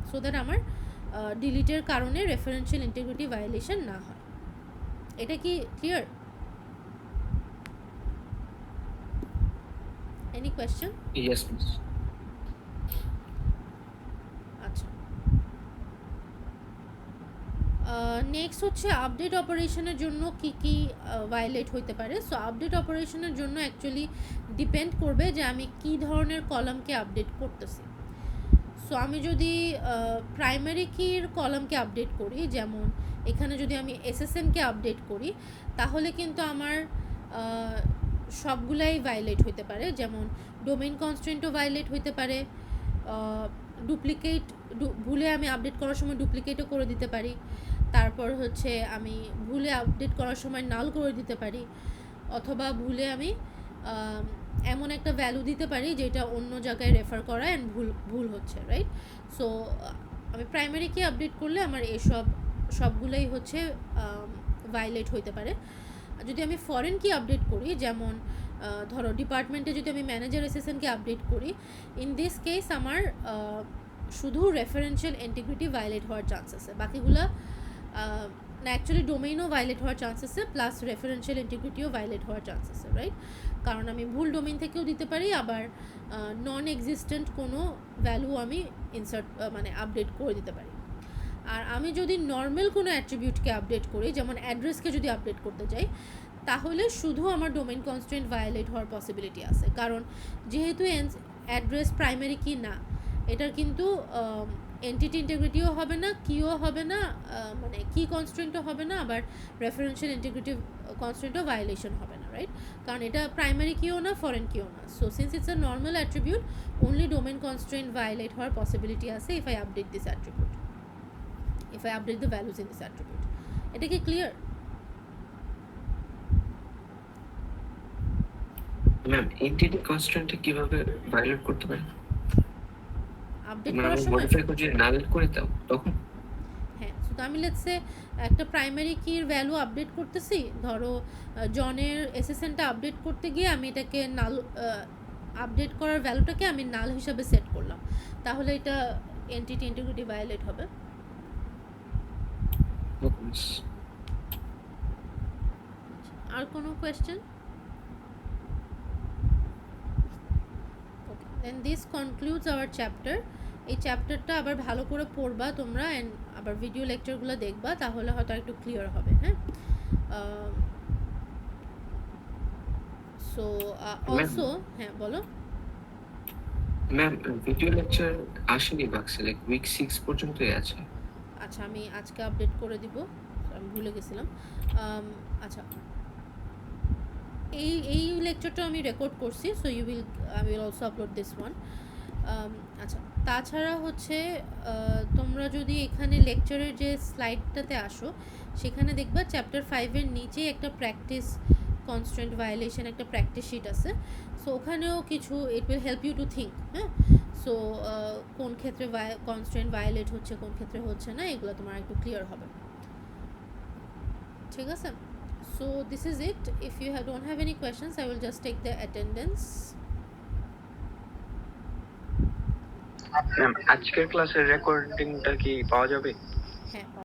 so that আমার ডিলিটের কারণে রেফারেন্সিয়াল ইন্টিগ্রিটি ভায়োলেশন না হয়। এটা কি clear? Any question? Yes, miss. আচ্ছা, নেক্সট হচ্ছে আপডেট অপারেশনের জন্য কি কি ভায়োলেট হইতে পারে। সো আপডেট অপারেশনের জন্য অ্যাকচুয়ালি ডিপেন্ড করবে যে আমি কি ধরনের কলামকে আপডেট করতেছি। সো আমি যদি প্রাইমারি কির কলামকে আপডেট করি, যেমন এখানে যদি আমি এসএসএনকে আপডেট করি তাহলে কিন্তু আমার সবগুলাই ভায়োলেট হইতে পারে, যেমন ডোমেইন কনস্ট্রেন্টও ভায়োলেট হইতে পারে, ডুপ্লিকেট ভুলে আমি আপডেট করার সময় ডুপ্লিকেটও করে দিতে পারি, তারপর হচ্ছে আমি ভুলে আপডেট করার সময় নাল করে দিতে পারি, অথবা ভুলে আমি এমন একটা ভ্যালু দিতে পারি যেটা অন্য জায়গায় রেফার করা অ্যান্ড ভুল হচ্ছে, রাইট? সো আমি প্রাইমারি কি আপডেট করলে আমার সবগুলোই হচ্ছে ভায়োলেট হইতে পারে। যদি আমি ফরেন কি আপডেট করি, যেমন ধরো ডিপার্টমেন্টে যদি আমি ম্যানেজার এসএসএনকে আপডেট করি, ইন দিস কেস আমার শুধু রেফারেন্সিয়াল ইন্টিগ্রিটি ভায়োলেট হওয়ার চান্স আছে, বাকিগুলা না অ্যাকচুয়ালি ডোমেইনও ভায়োলেট হওয়ার চান্স আছে প্লাস রেফারেন্সিয়াল ইন্টিগ্রিটিও ভায়োলেট হওয়ার চান্স আছে, রাইট? কারণ আমি ভুল ডোমেইন থেকেও দিতে পারি, আবার নন এক্সিস্টেন্ট কোনো ভ্যালু আমি ইনসার্ট মানে আপডেট করে দিতে পারি। আর আমি যদি নর্মাল কোনো অ্যাট্রিবিউটকে আপডেট করি, যেমন অ্যাড্রেসকে যদি আপডেট করতে যাই, তাহলে শুধু আমার ডোমেইন কনস্ট্রেন্ট ভায়োলেট হওয়ার পসিবিলিটি আছে, কারণ যেহেতু অ্যাড্রেস প্রাইমারি কি না, এটার কিন্তু এন্টিটি ইন্টিগ্রিটিও হবে না, কিও হবে না, মানে কি কনস্ট্রেন্টও হবে না, আবার রেফারেন্সিয়াল ইন্টিগ্রিটি কনস্ট্রেন্টও ভায়োলেশন হবে না, রাইট? কারণ এটা প্রাইমারি কিও না, ফরেন কিও না। So since it's a normal attribute, only domain constraint violate হওয়ার পসিবিলিটি আছে if I update this attribute, if I update the values in this attribute. এটা কি ক্লিয়ার? ম্যাম এন্টিটি কনস্ট্যান্টে কিভাবে ভায়োলেট করতে পারি? আপডেট মানে করার আমি সময় মডিফাই করে যদি নাল করে দাও তখন? হ্যাঁ, সো আমি লেটস সে একটা প্রাইমারি কির ভ্যালু আপডেট করতেছি, ধরো জনের এসএসএনটা আপডেট করতে গিয়ে আমি এটাকে নাল আপডেট করার ভ্যালুটাকে আমি নাল হিসাবে সেট করলাম, তাহলে এটা এন্টিটি ইন্টিগ্রিটি ভায়োলেট হবে। আর কোনো question? Okay, then this concludes our chapter. এই চ্যাপ্টারটা আবার ভালো করে পড়বা তোমরা, অ্যান্ড আবার ভিডিও লেকচারগুলো দেখবা, তাহলে হয়তো একটু ক্লিয়ার হবে। হ্যাঁ, সো অলসো হ্যাঁ বলো। ম্যাম ভিডিও লেকচার আসেনি বাক্সে, লাইক উইক 6 পর্যন্তই আছে। আচ্ছা, আমি আজকে আপডেট করে দিব, আমি ভুলে গেছিলাম। আচ্ছা, এই লেকচারটা আমি রেকর্ড করছি, so I will also upload this one. আচ্ছা, তাছাড়া হচ্ছে তোমরা যদি এখানে লেকচারের যে স্লাইডটাতে আসো, সেখানে দেখবা চ্যাপ্টার 5-এর নিচে একটা প্র্যাকটিস কনস্ট্রেন্ট ভায়োলেশন একটা প্র্যাকটিস শিট আছে। সো ওখানেও কিছু it will help you to think. হ্যাঁ, সো কোন ক্ষেত্রে কনস্ট্রেন্ট ভায়োলেট হচ্ছে, কোন ক্ষেত্রে হচ্ছে না, এগুলো তোমার একটু ক্লিয়ার হবে। ঠিক আছে, so this is it. If you don't have any questions, I will just take the attendance. Ma'am আজকের ক্লাসের রেকর্ডিংটা কি পাওয়া যাবে? হ্যাঁ।